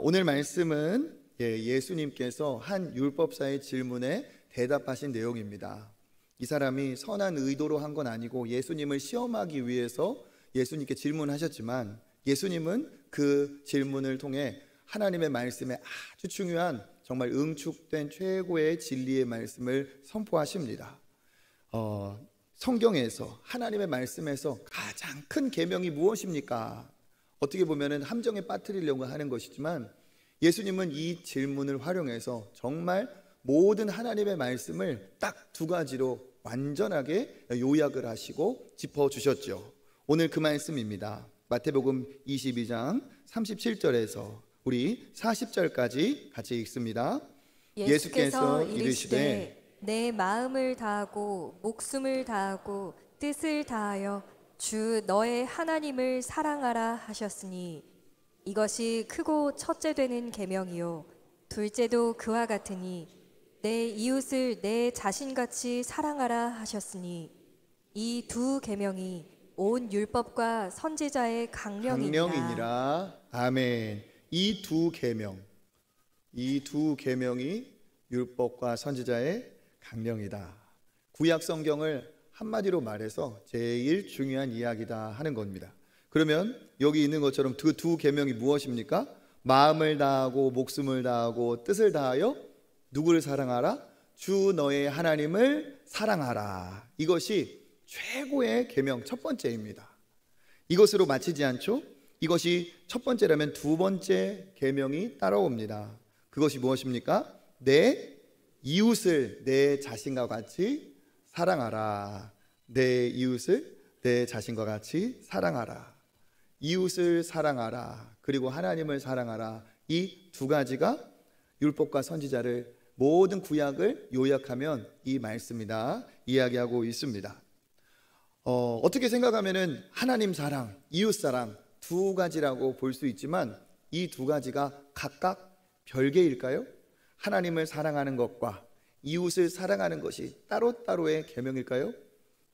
오늘 말씀은 예수님께서 한 율법사의 질문에 대답하신 내용입니다. 이 사람이 선한 의도로 한 건 아니고 예수님을 시험하기 위해서 예수님께 질문하셨지만, 예수님은 그 질문을 통해 하나님의 말씀에 아주 중요한, 정말 응축된 최고의 진리의 말씀을 선포하십니다. 성경에서, 하나님의 말씀에서 가장 큰 계명이 무엇입니까? 어떻게 보면 함정에 빠뜨리려고 하는 것이지만, 예수님은 이 질문을 활용해서 정말 모든 하나님의 말씀을 딱 두 가지로 완전하게 요약을 하시고 짚어주셨죠. 오늘 그 말씀입니다. 마태복음 22장 37절에서 우리 40절까지 같이 읽습니다. 예수께서 이르시되 내 마음을 다하고 목숨을 다하고 뜻을 다하여 주 너의 하나님을 사랑하라 하셨으니 이것이 크고 첫째 되는 계명이요 둘째도 그와 같으니 내 이웃을 내 자신같이 사랑하라 하셨으니 이 두 계명이 온 율법과 선지자의 강령이니라. 아멘. 이 두 계명이 율법과 선지자의 강령이다. 구약 성경을 한마디로 말해서 제일 중요한 이야기다 하는 겁니다. 그러면 여기 있는 것처럼 그 두 계명이 무엇입니까? 마음을 다하고 목숨을 다하고 뜻을 다하여 누구를 사랑하라? 주 너의 하나님을 사랑하라. 이것이 최고의 계명 첫 번째입니다. 이것으로 마치지 않죠? 이것이 첫 번째라면 두 번째 계명이 따라옵니다. 그것이 무엇입니까? 내 이웃을 내 자신과 같이 사랑하라. 내 이웃을 내 자신과 같이 사랑하라. 이웃을 사랑하라, 그리고 하나님을 사랑하라. 이 두 가지가 율법과 선지자를, 모든 구약을 요약하면 이 말씀이다 이야기하고 있습니다. 어떻게 생각하면은 하나님 사랑, 이웃 사랑 두 가지라고 볼 수 있지만, 이 두 가지가 각각 별개일까요? 하나님을 사랑하는 것과 이웃을 사랑하는 것이 따로따로의 계명일까요?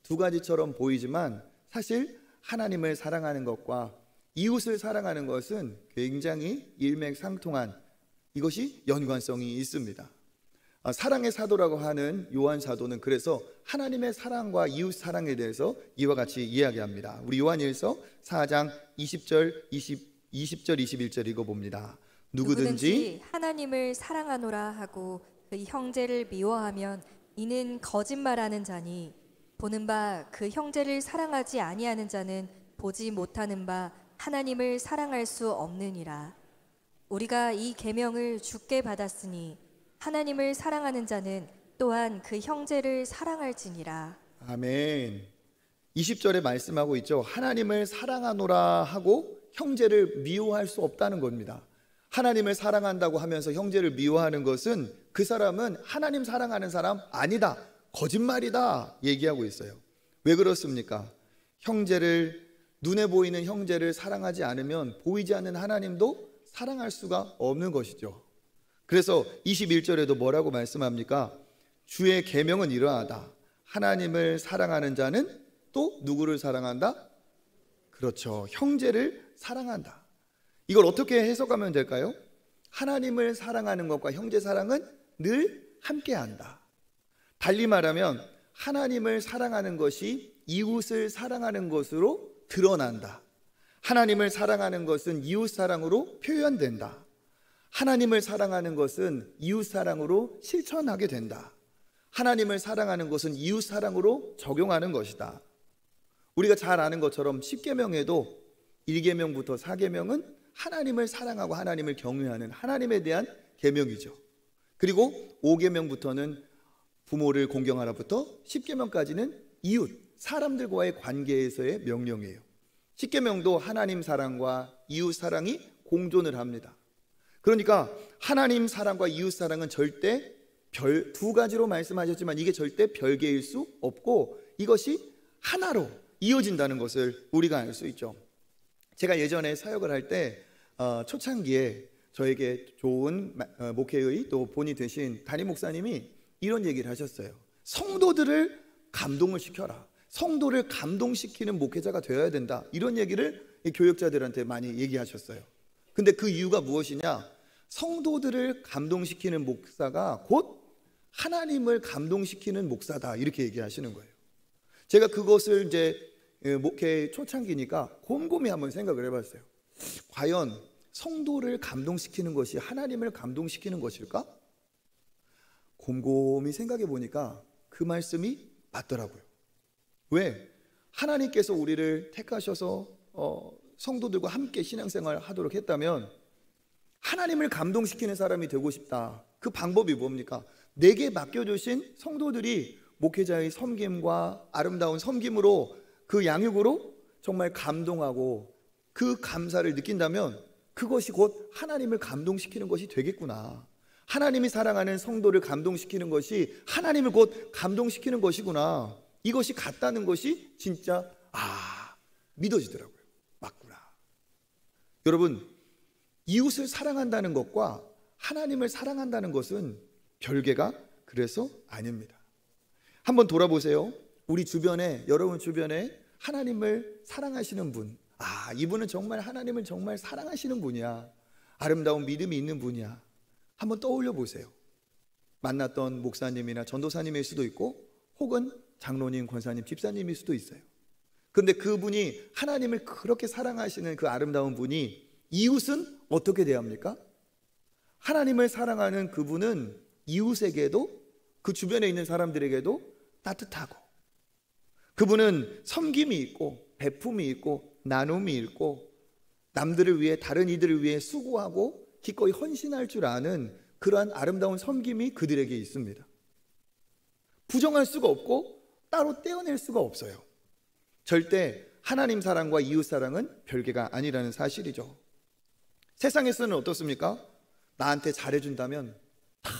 두 가지처럼 보이지만 사실 하나님을 사랑하는 것과 이웃을 사랑하는 것은 굉장히 일맥상통한, 이것이 연관성이 있습니다. 사랑의 사도라고 하는 요한 사도는 그래서 하나님의 사랑과 이웃 사랑에 대해서 이와 같이 이야기합니다. 우리 요한일서 4장 20절 21절 읽어봅니다. 누구든지 하나님을 사랑하노라 하고 그 형제를 미워하면 이는 거짓말하는 자니, 보는 바 그 형제를 사랑하지 아니하는 자는 보지 못하는 바 하나님을 사랑할 수 없느니라. 우리가 이 계명을 주께 받았으니 하나님을 사랑하는 자는 또한 그 형제를 사랑할지니라. 아멘. 20절에 말씀하고 있죠. 하나님을 사랑하노라 하고 형제를 미워할 수 없다는 겁니다. 하나님을 사랑한다고 하면서 형제를 미워하는 것은 그 사람은 하나님 사랑하는 사람 아니다, 거짓말이다 얘기하고 있어요. 왜 그렇습니까? 눈에 보이는 형제를 사랑하지 않으면 보이지 않는 하나님도 사랑할 수가 없는 것이죠. 그래서 21절에도 뭐라고 말씀합니까? 주의 계명은 이러하다. 하나님을 사랑하는 자는 또 누구를 사랑한다? 그렇죠, 형제를 사랑한다. 이걸 어떻게 해석하면 될까요? 하나님을 사랑하는 것과 형제 사랑은 늘 함께한다. 달리 말하면 하나님을 사랑하는 것이 이웃을 사랑하는 것으로 드러난다. 하나님을 사랑하는 것은 이웃 사랑으로 표현된다. 하나님을 사랑하는 것은 이웃 사랑으로 실천하게 된다. 하나님을 사랑하는 것은 이웃 사랑으로 적용하는 것이다. 우리가 잘 아는 것처럼 10계명에도 1계명부터 4계명은 하나님을 사랑하고 하나님을 경외하는 하나님에 대한 계명이죠. 그리고 5계명부터는 부모를 공경하라부터 10계명까지는 이웃, 사람들과의 관계에서의 명령이에요. 10계명도 하나님 사랑과 이웃 사랑이 공존을 합니다. 그러니까 하나님 사랑과 이웃 사랑은 절대 두 가지로 말씀하셨지만 이게 절대 별개일 수 없고 이것이 하나로 이어진다는 것을 우리가 알 수 있죠. 제가 예전에 사역을 할 때 초창기에 저에게 좋은 목회의 또 본이 되신 담임 목사님이 이런 얘기를 하셨어요. 성도들을 감동을 시켜라. 성도를 감동시키는 목회자가 되어야 된다. 이런 얘기를 교역자들한테 많이 얘기하셨어요. 근데 그 이유가 무엇이냐? 성도들을 감동시키는 목사가 곧 하나님을 감동시키는 목사다, 이렇게 얘기하시는 거예요. 제가 그것을 이제 목회 초창기니까 곰곰이 한번 생각을 해봤어요. 과연 성도를 감동시키는 것이 하나님을 감동시키는 것일까? 곰곰이 생각해 보니까 그 말씀이 맞더라고요. 왜? 하나님께서 우리를 택하셔서 성도들과 함께 신앙생활 하도록 했다면 하나님을 감동시키는 사람이 되고 싶다. 그 방법이 뭡니까? 내게 맡겨주신 성도들이 목회자의 섬김과 아름다운 섬김으로, 그 양육으로 정말 감동하고 그 감사를 느낀다면 그것이 곧 하나님을 감동시키는 것이 되겠구나. 하나님이 사랑하는 성도를 감동시키는 것이 하나님을 곧 감동시키는 것이구나. 이것이 같다는 것이 진짜 믿어지더라고요. 맞구나. 여러분, 이웃을 사랑한다는 것과 하나님을 사랑한다는 것은 별개가 그래서 아닙니다. 한번 돌아보세요. 우리 주변에, 여러분 주변에 하나님을 사랑하시는 분, 이분은 정말 하나님을 정말 사랑하시는 분이야, 아름다운 믿음이 있는 분이야, 한번 떠올려 보세요. 만났던 목사님이나 전도사님일 수도 있고 혹은 장로님, 권사님, 집사님일 수도 있어요. 그런데 그분이 하나님을 그렇게 사랑하시는 그 아름다운 분이 이웃은 어떻게 대합니까? 하나님을 사랑하는 그분은 이웃에게도, 그 주변에 있는 사람들에게도 따뜻하고, 그분은 섬김이 있고 베품이 있고 나눔이 있고 남들을 위해, 다른 이들을 위해 수고하고 기꺼이 헌신할 줄 아는 그러한 아름다운 섬김이 그들에게 있습니다. 부정할 수가 없고 따로 떼어낼 수가 없어요. 절대 하나님 사랑과 이웃 사랑은 별개가 아니라는 사실이죠. 세상에서는 어떻습니까? 나한테 잘해준다면 다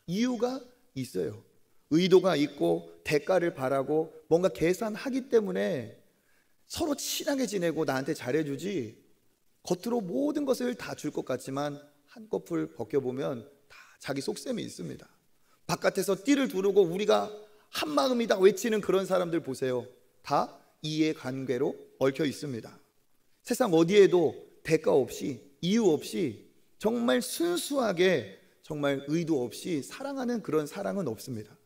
이유가 있어요. 의도가 있고 대가를 바라고 뭔가 계산하기 때문에 서로 친하게 지내고 나한테 잘해주지, 겉으로 모든 것을 다 줄 것 같지만 한꺼풀 벗겨보면 다 자기 속셈이 있습니다. 바깥에서 띠를 두르고 우리가 한마음이다 외치는 그런 사람들 보세요. 다 이해관계로 얽혀 있습니다. 세상 어디에도 대가 없이, 이유 없이, 정말 순수하게, 정말 의도 없이 사랑하는 그런 사랑은 없습니다.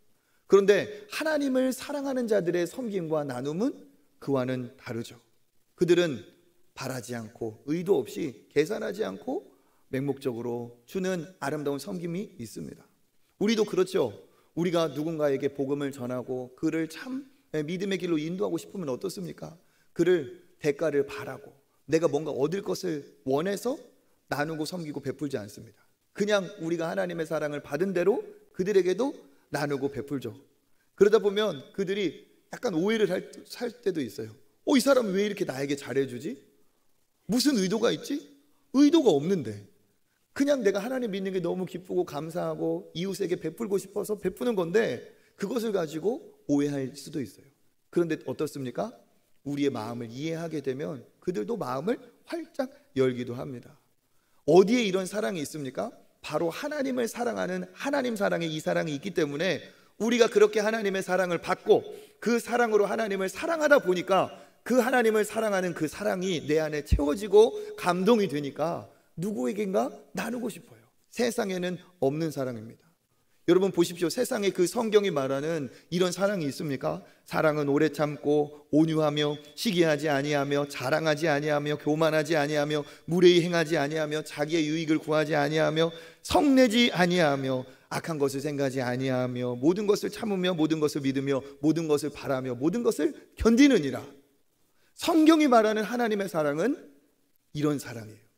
그런데 하나님을 사랑하는 자들의 섬김과 나눔은 그와는 다르죠. 그들은 바라지 않고 의도 없이, 계산하지 않고 맹목적으로 주는 아름다운 섬김이 있습니다. 우리도 그렇죠. 우리가 누군가에게 복음을 전하고 그를 참 믿음의 길로 인도하고 싶으면 어떻습니까? 그를 대가를 바라고 내가 뭔가 얻을 것을 원해서 나누고 섬기고 베풀지 않습니다. 그냥 우리가 하나님의 사랑을 받은 대로 그들에게도 나누고 베풀죠. 그러다 보면 그들이 약간 오해를 할 때도 있어요. 이 사람은 왜 이렇게 나에게 잘해주지? 무슨 의도가 있지? 의도가 없는데 그냥 내가 하나님 믿는 게 너무 기쁘고 감사하고 이웃에게 베풀고 싶어서 베푸는 건데 그것을 가지고 오해할 수도 있어요. 그런데 어떻습니까? 우리의 마음을 이해하게 되면 그들도 마음을 활짝 열기도 합니다. 어디에 이런 사랑이 있습니까? 바로 하나님을 사랑하는 하나님 사랑에 이 사랑이 있기 때문에 우리가 그렇게 하나님의 사랑을 받고 그 사랑으로 하나님을 사랑하다 보니까 그 하나님을 사랑하는 그 사랑이 내 안에 채워지고 감동이 되니까 누구에겐가 나누고 싶어요. 세상에는 없는 사랑입니다. 여러분 보십시오. 세상에 그 성경이 말하는 이런 사랑이 있습니까? 사랑은 오래 참고 온유하며 시기하지 아니하며 자랑하지 아니하며 교만하지 아니하며 무례히 행하지 아니하며 자기의 유익을 구하지 아니하며 성내지 아니하며 악한 것을 생각하지 아니하며 모든 것을 참으며 모든 것을 믿으며 모든 것을 바라며 모든 것을 견디느니라. 성경이 말하는 하나님의 사랑은 이런 사랑이에요.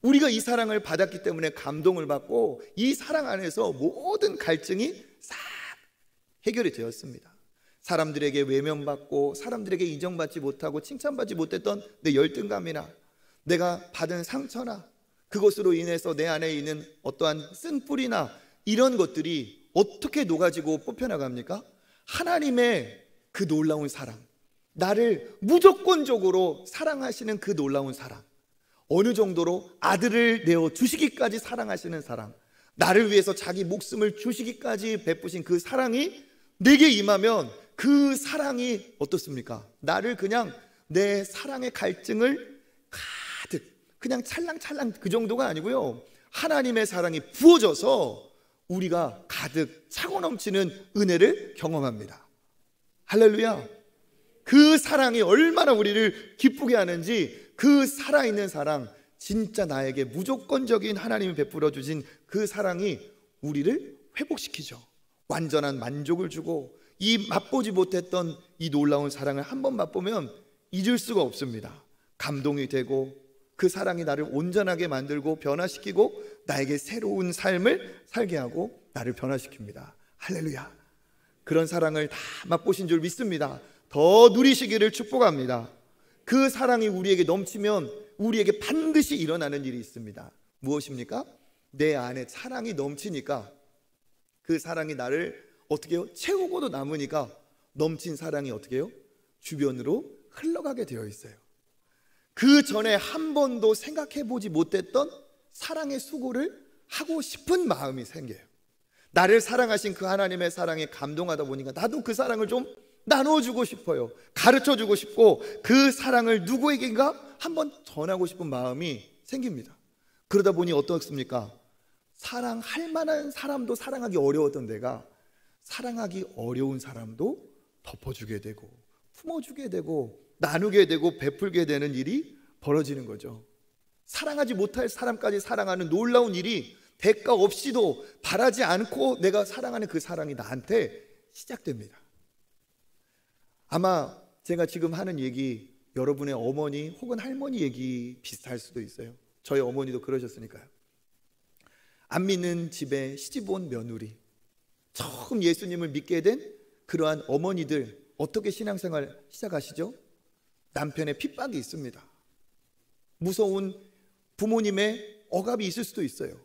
우리가 이 사랑을 받았기 때문에 감동을 받고 이 사랑 안에서 모든 갈증이 싹 해결이 되었습니다. 사람들에게 외면받고 사람들에게 인정받지 못하고 칭찬받지 못했던 내 열등감이나 내가 받은 상처나 그것으로 인해서 내 안에 있는 어떠한 쓴뿌리나 이런 것들이 어떻게 녹아지고 뽑혀나갑니까? 하나님의 그 놀라운 사랑, 나를 무조건적으로 사랑하시는 그 놀라운 사랑, 어느 정도로 아들을 내어 주시기까지 사랑하시는 사랑, 나를 위해서 자기 목숨을 주시기까지 베푸신 그 사랑이 내게 임하면 그 사랑이 어떻습니까? 나를 그냥 내 사랑의 갈증을 가득 그냥 찰랑찰랑 그 정도가 아니고요, 하나님의 사랑이 부어져서 우리가 가득 차고 넘치는 은혜를 경험합니다. 할렐루야. 그 사랑이 얼마나 우리를 기쁘게 하는지, 그 살아있는 사랑, 진짜 나에게 무조건적인 하나님이 베풀어 주신 그 사랑이 우리를 회복시키죠. 완전한 만족을 주고, 이 맛보지 못했던 이 놀라운 사랑을 한번 맛보면 잊을 수가 없습니다. 감동이 되고, 그 사랑이 나를 온전하게 만들고 변화시키고 나에게 새로운 삶을 살게 하고 나를 변화시킵니다. 할렐루야. 그런 사랑을 다 맛보신 줄 믿습니다. 더 누리시기를 축복합니다. 그 사랑이 우리에게 넘치면 우리에게 반드시 일어나는 일이 있습니다. 무엇입니까? 내 안에 사랑이 넘치니까, 그 사랑이 나를 어떻게 해요? 채우고도 남으니까 넘친 사랑이 어떻게 해요? 주변으로 흘러가게 되어 있어요. 그 전에 한 번도 생각해 보지 못했던 사랑의 수고를 하고 싶은 마음이 생겨요. 나를 사랑하신 그 하나님의 사랑에 감동하다 보니까 나도 그 사랑을 좀 나눠주고 싶어요. 가르쳐주고 싶고, 그 사랑을 누구에게인가 한번 전하고 싶은 마음이 생깁니다. 그러다 보니 어떻습니까? 사랑할 만한 사람도 사랑하기 어려웠던 내가 사랑하기 어려운 사람도 덮어주게 되고, 품어주게 되고, 나누게 되고, 베풀게 되는 일이 벌어지는 거죠. 사랑하지 못할 사람까지 사랑하는 놀라운 일이 대가 없이도, 바라지 않고 내가 사랑하는 그 사랑이 나한테 시작됩니다. 아마 제가 지금 하는 얘기 여러분의 어머니 혹은 할머니 얘기 비슷할 수도 있어요. 저희 어머니도 그러셨으니까요. 안 믿는 집에 시집 온 며느리, 처음 예수님을 믿게 된 그러한 어머니들, 어떻게 신앙생활 시작하시죠? 남편의 핍박이 있습니다. 무서운 부모님의 억압이 있을 수도 있어요.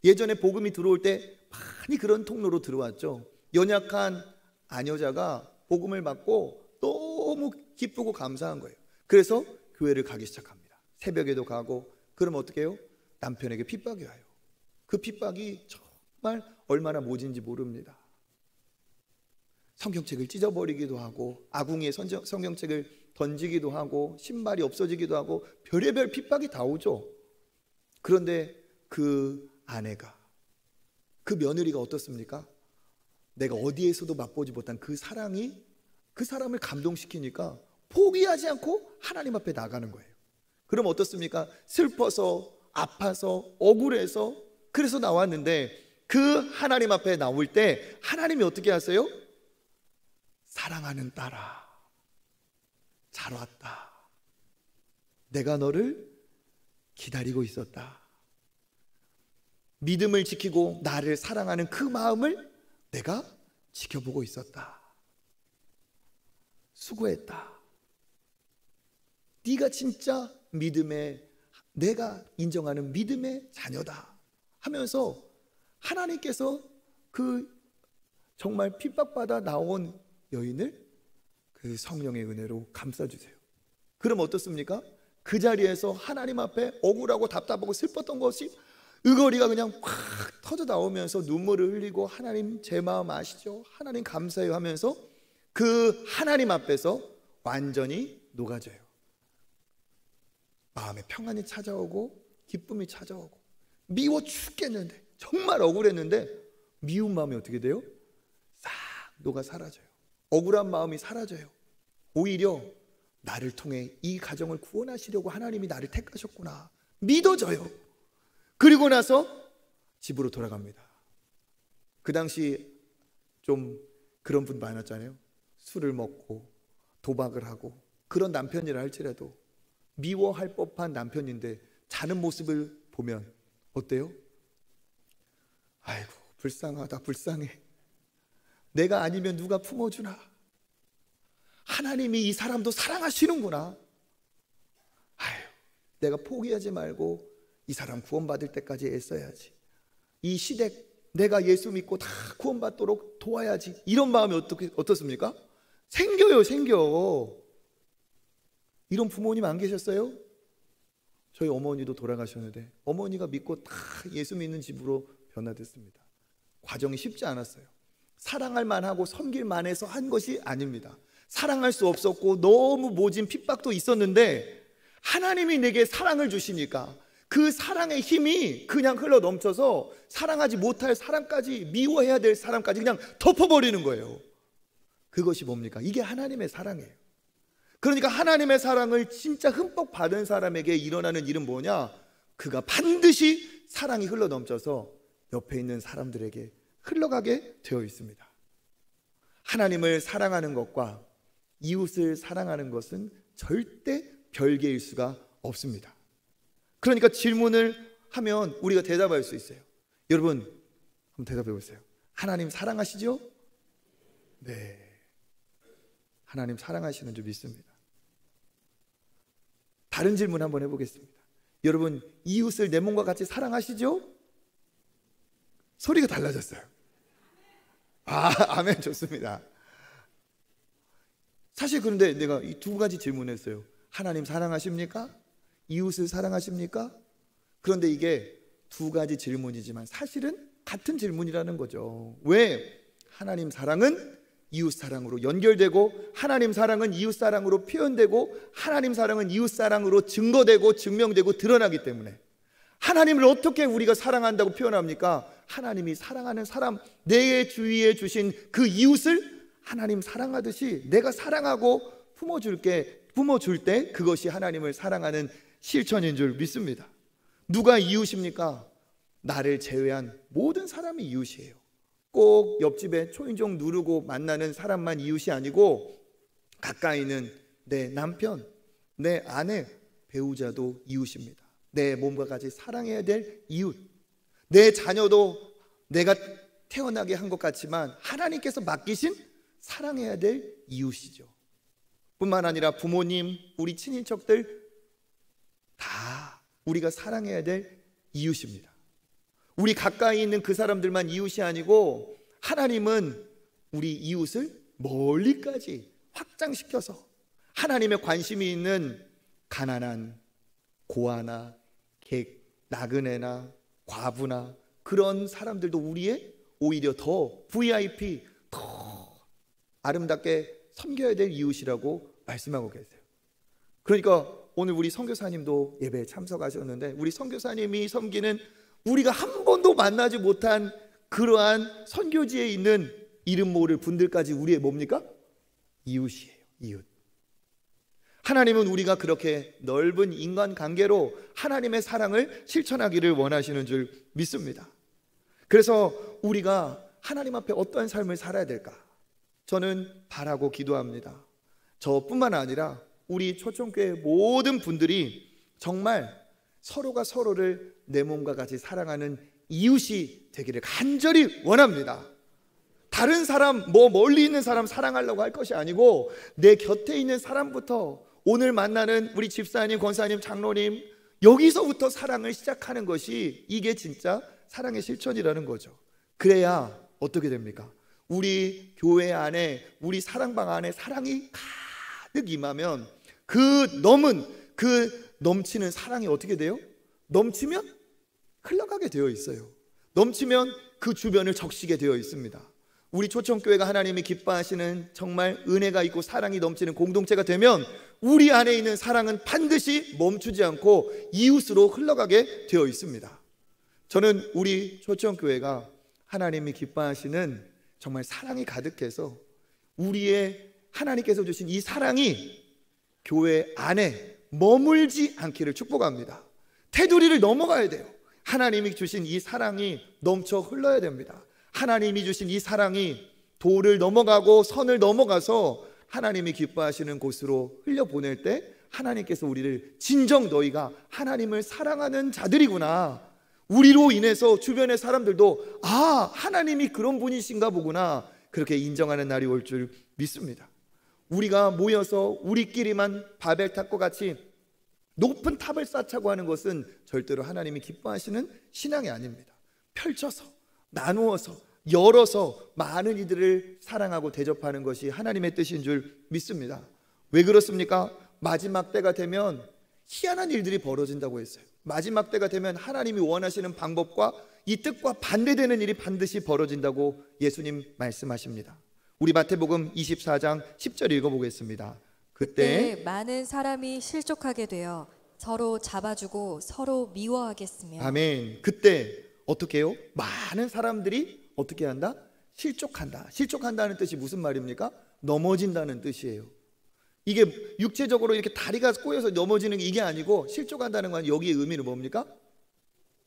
예전에 복음이 들어올 때 많이 그런 통로로 들어왔죠. 연약한 아녀자가 복음을 받고 너무 기쁘고 감사한 거예요. 그래서 교회를 가기 시작합니다. 새벽에도 가고. 그럼 어떻게 해요? 남편에게 핍박이 와요. 그 핍박이 정말 얼마나 모진지 모릅니다. 성경책을 찢어버리기도 하고, 아궁이에 성경책을 던지기도 하고, 신발이 없어지기도 하고, 별의별 핍박이 다 오죠. 그런데 그 아내가, 그 며느리가 어떻습니까? 내가 어디에서도 맛보지 못한 그 사랑이 그 사람을 감동시키니까 포기하지 않고 하나님 앞에 나가는 거예요. 그럼 어떻습니까? 슬퍼서, 아파서, 억울해서, 그래서 나왔는데, 그 하나님 앞에 나올 때 하나님이 어떻게 하세요? 사랑하는 딸아, 잘 왔다. 내가 너를 기다리고 있었다. 믿음을 지키고 나를 사랑하는 그 마음을 내가 지켜보고 있었다. 수고했다. 네가 진짜 믿음의, 내가 인정하는 믿음의 자녀다 하면서 하나님께서 그 정말 핍박받아 나온 여인을 그 성령의 은혜로 감싸주세요. 그럼 어떻습니까? 그 자리에서 하나님 앞에 억울하고 답답하고 슬펐던 것이 의거리가 그냥 확 터져 나오면서 눈물을 흘리고, 하나님 제 마음 아시죠? 하나님 감사해요 하면서 그 하나님 앞에서 완전히 녹아져요. 마음에 평안이 찾아오고, 기쁨이 찾아오고, 미워 죽겠는데, 정말 억울했는데 미운 마음이 어떻게 돼요? 싹 녹아 사라져요. 억울한 마음이 사라져요. 오히려 나를 통해 이 가정을 구원하시려고 하나님이 나를 택하셨구나 믿어져요. 그리고 나서 집으로 돌아갑니다. 그 당시 좀 그런 분 많았잖아요. 술을 먹고 도박을 하고, 그런 남편이라 할지라도 미워할 법한 남편인데 자는 모습을 보면 어때요? 아이고 불쌍하다, 불쌍해. 내가 아니면 누가 품어주나. 하나님이 이 사람도 사랑하시는구나. 아유, 내가 포기하지 말고 이 사람 구원받을 때까지 애써야지. 이 시댁 내가 예수 믿고 다 구원받도록 도와야지. 이런 마음이 어떻습니까? 생겨요, 생겨. 이런 부모님 안 계셨어요? 저희 어머니도 돌아가셨는데 어머니가 믿고 다 예수 믿는 집으로 변화됐습니다. 과정이 쉽지 않았어요. 사랑할 만하고 섬길 만해서 한 것이 아닙니다. 사랑할 수 없었고 너무 모진 핍박도 있었는데 하나님이 내게 사랑을 주시니까 그 사랑의 힘이 그냥 흘러 넘쳐서 사랑하지 못할 사람까지, 미워해야 될 사람까지 그냥 덮어버리는 거예요. 그것이 뭡니까? 이게 하나님의 사랑이에요. 그러니까 하나님의 사랑을 진짜 흠뻑 받은 사람에게 일어나는 일은 뭐냐? 그가 반드시 사랑이 흘러 넘쳐서 옆에 있는 사람들에게 흘러가게 되어 있습니다. 하나님을 사랑하는 것과 이웃을 사랑하는 것은 절대 별개일 수가 없습니다. 그러니까 질문을 하면 우리가 대답할 수 있어요. 여러분, 한번 대답해 보세요. 하나님 사랑하시죠? 네, 하나님 사랑하시는 줄 믿습니다. 다른 질문 한번 해보겠습니다. 여러분, 이웃을 내 몸과 같이 사랑하시죠? 소리가 달라졌어요. 아멘, 좋습니다. 사실 그런데 내가 이 두 가지 질문했어요. 하나님 사랑하십니까? 이웃을 사랑하십니까? 그런데 이게 두 가지 질문이지만 사실은 같은 질문이라는 거죠. 왜? 하나님 사랑은 이웃 사랑으로 연결되고, 하나님 사랑은 이웃 사랑으로 표현되고, 하나님 사랑은 이웃 사랑으로 증거되고 증명되고 드러나기 때문에, 하나님을 어떻게 우리가 사랑한다고 표현합니까? 하나님이 사랑하는 사람, 내 주위에 주신 그 이웃을 하나님 사랑하듯이 내가 사랑하고 품어줄 때 그것이 하나님을 사랑하는 실천인 줄 믿습니다. 누가 이웃입니까? 나를 제외한 모든 사람이 이웃이에요. 꼭 옆집에 초인종 누르고 만나는 사람만 이웃이 아니고, 가까이 있는 내 남편, 내 아내, 배우자도 이웃입니다. 내 몸과 같이 사랑해야 될 이웃, 내 자녀도 내가 태어나게 한 것 같지만 하나님께서 맡기신 사랑해야 될 이웃이죠. 뿐만 아니라 부모님, 우리 친인척들 다 우리가 사랑해야 될 이웃입니다. 우리 가까이 있는 그 사람들만 이웃이 아니고, 하나님은 우리 이웃을 멀리까지 확장시켜서 하나님의 관심이 있는 가난한 고아나 객, 나그네나 과부나 그런 사람들도 우리의 오히려 더 VIP, 더 아름답게 섬겨야 될 이웃이라고 말씀하고 계세요. 그러니까 오늘 우리 선교사님도 예배에 참석하셨는데, 우리 선교사님이 섬기는 우리가 한 번도 만나지 못한 그러한 선교지에 있는 이름 모를 분들까지 우리의 뭡니까? 이웃이에요. 이웃. 하나님은 우리가 그렇게 넓은 인간관계로 하나님의 사랑을 실천하기를 원하시는 줄 믿습니다. 그래서 우리가 하나님 앞에 어떠한 삶을 살아야 될까? 저는 바라고 기도합니다. 저뿐만 아니라 우리 초청교회 모든 분들이 정말 서로가 서로를 내 몸과 같이 사랑하는 이웃이 되기를 간절히 원합니다. 다른 사람, 멀리 있는 사람 사랑하려고 할 것이 아니고, 내 곁에 있는 사람부터, 오늘 만나는 우리 집사님, 권사님, 장로님, 여기서부터 사랑을 시작하는 것이, 이게 진짜 사랑의 실천이라는 거죠. 그래야 어떻게 됩니까? 우리 교회 안에, 우리 사랑방 안에 사랑이 가득 임하면 그 넘치는 사랑이 어떻게 돼요? 넘치면 흘러가게 되어 있어요. 넘치면 그 주변을 적시게 되어 있습니다. 우리 초청교회가 하나님이 기뻐하시는 정말 은혜가 있고 사랑이 넘치는 공동체가 되면 우리 안에 있는 사랑은 반드시 멈추지 않고 이웃으로 흘러가게 되어 있습니다. 저는 우리 초청교회가 하나님이 기뻐하시는 정말 사랑이 가득해서, 우리의 하나님께서 주신 이 사랑이 교회 안에 머물지 않기를 축복합니다. 테두리를 넘어가야 돼요. 하나님이 주신 이 사랑이 넘쳐 흘러야 됩니다. 하나님이 주신 이 사랑이 도를 넘어가고 선을 넘어가서 하나님이 기뻐하시는 곳으로 흘려보낼 때, 하나님께서 우리를 진정 너희가 하나님을 사랑하는 자들이구나, 우리로 인해서 주변의 사람들도 하나님이 그런 분이신가 보구나, 그렇게 인정하는 날이 올 줄 믿습니다. 우리가 모여서 우리끼리만 바벨탑과 같이 높은 탑을 쌓자고 하는 것은 절대로 하나님이 기뻐하시는 신앙이 아닙니다. 펼쳐서, 나누어서, 열어서 많은 이들을 사랑하고 대접하는 것이 하나님의 뜻인 줄 믿습니다. 왜 그렇습니까? 마지막 때가 되면 희한한 일들이 벌어진다고 했어요. 마지막 때가 되면 하나님이 원하시는 방법과 이 뜻과 반대되는 일이 반드시 벌어진다고 예수님 말씀하십니다. 우리 마태복음 24장 10절 읽어보겠습니다. 그때 그때 많은 사람이 실족하게 되어 서로 잡아주고 서로 미워하겠으며 아멘. 그때 어떻게 해요? 많은 사람들이 어떻게 한다? 실족한다. 실족한다는 뜻이 무슨 말입니까? 넘어진다는 뜻이에요. 이게 육체적으로 이렇게 다리가 꼬여서 넘어지는 게 이게 아니고 실족한다는 건 여기의 의미는 뭡니까?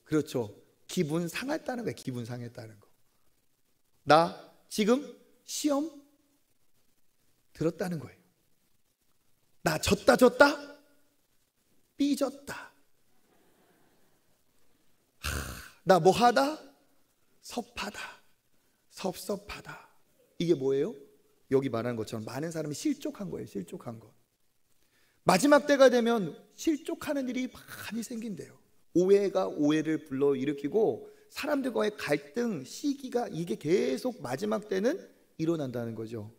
그렇죠. 기분 상했다는 거예요. 기분 상했다는 거. 나 지금 시험 들었다는 거예요. 나 졌다 삐졌다. 나 뭐하다? 섭하다. 섭섭하다. 이게 뭐예요? 여기 말하는 것처럼 많은 사람이 실족한 거예요. 실족한 거. 마지막 때가 되면 실족하는 일이 많이 생긴대요. 오해가 오해를 불러일으키고 사람들과의 갈등, 시기가 이게 계속 마지막 때는 일어난다는 거죠.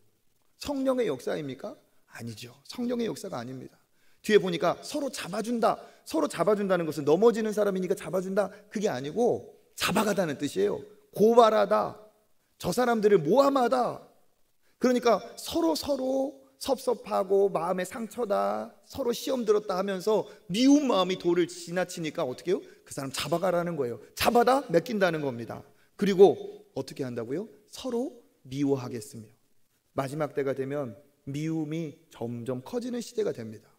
성령의 역사입니까? 아니죠. 성령의 역사가 아닙니다. 뒤에 보니까 서로 잡아준다. 서로 잡아준다는 것은 넘어지는 사람이니까 잡아준다. 그게 아니고 잡아가다는 뜻이에요. 고발하다. 저 사람들을 모함하다. 그러니까 서로 섭섭하고 마음의 상처다. 서로 시험 들었다 하면서 미운 마음이 도를 지나치니까 어떻게 해요? 그 사람 잡아가라는 거예요. 잡아다 맡긴다는 겁니다. 그리고 어떻게 한다고요? 서로 미워하겠으며. 마지막 때가 되면 미움이 점점 커지는 시대가 됩니다.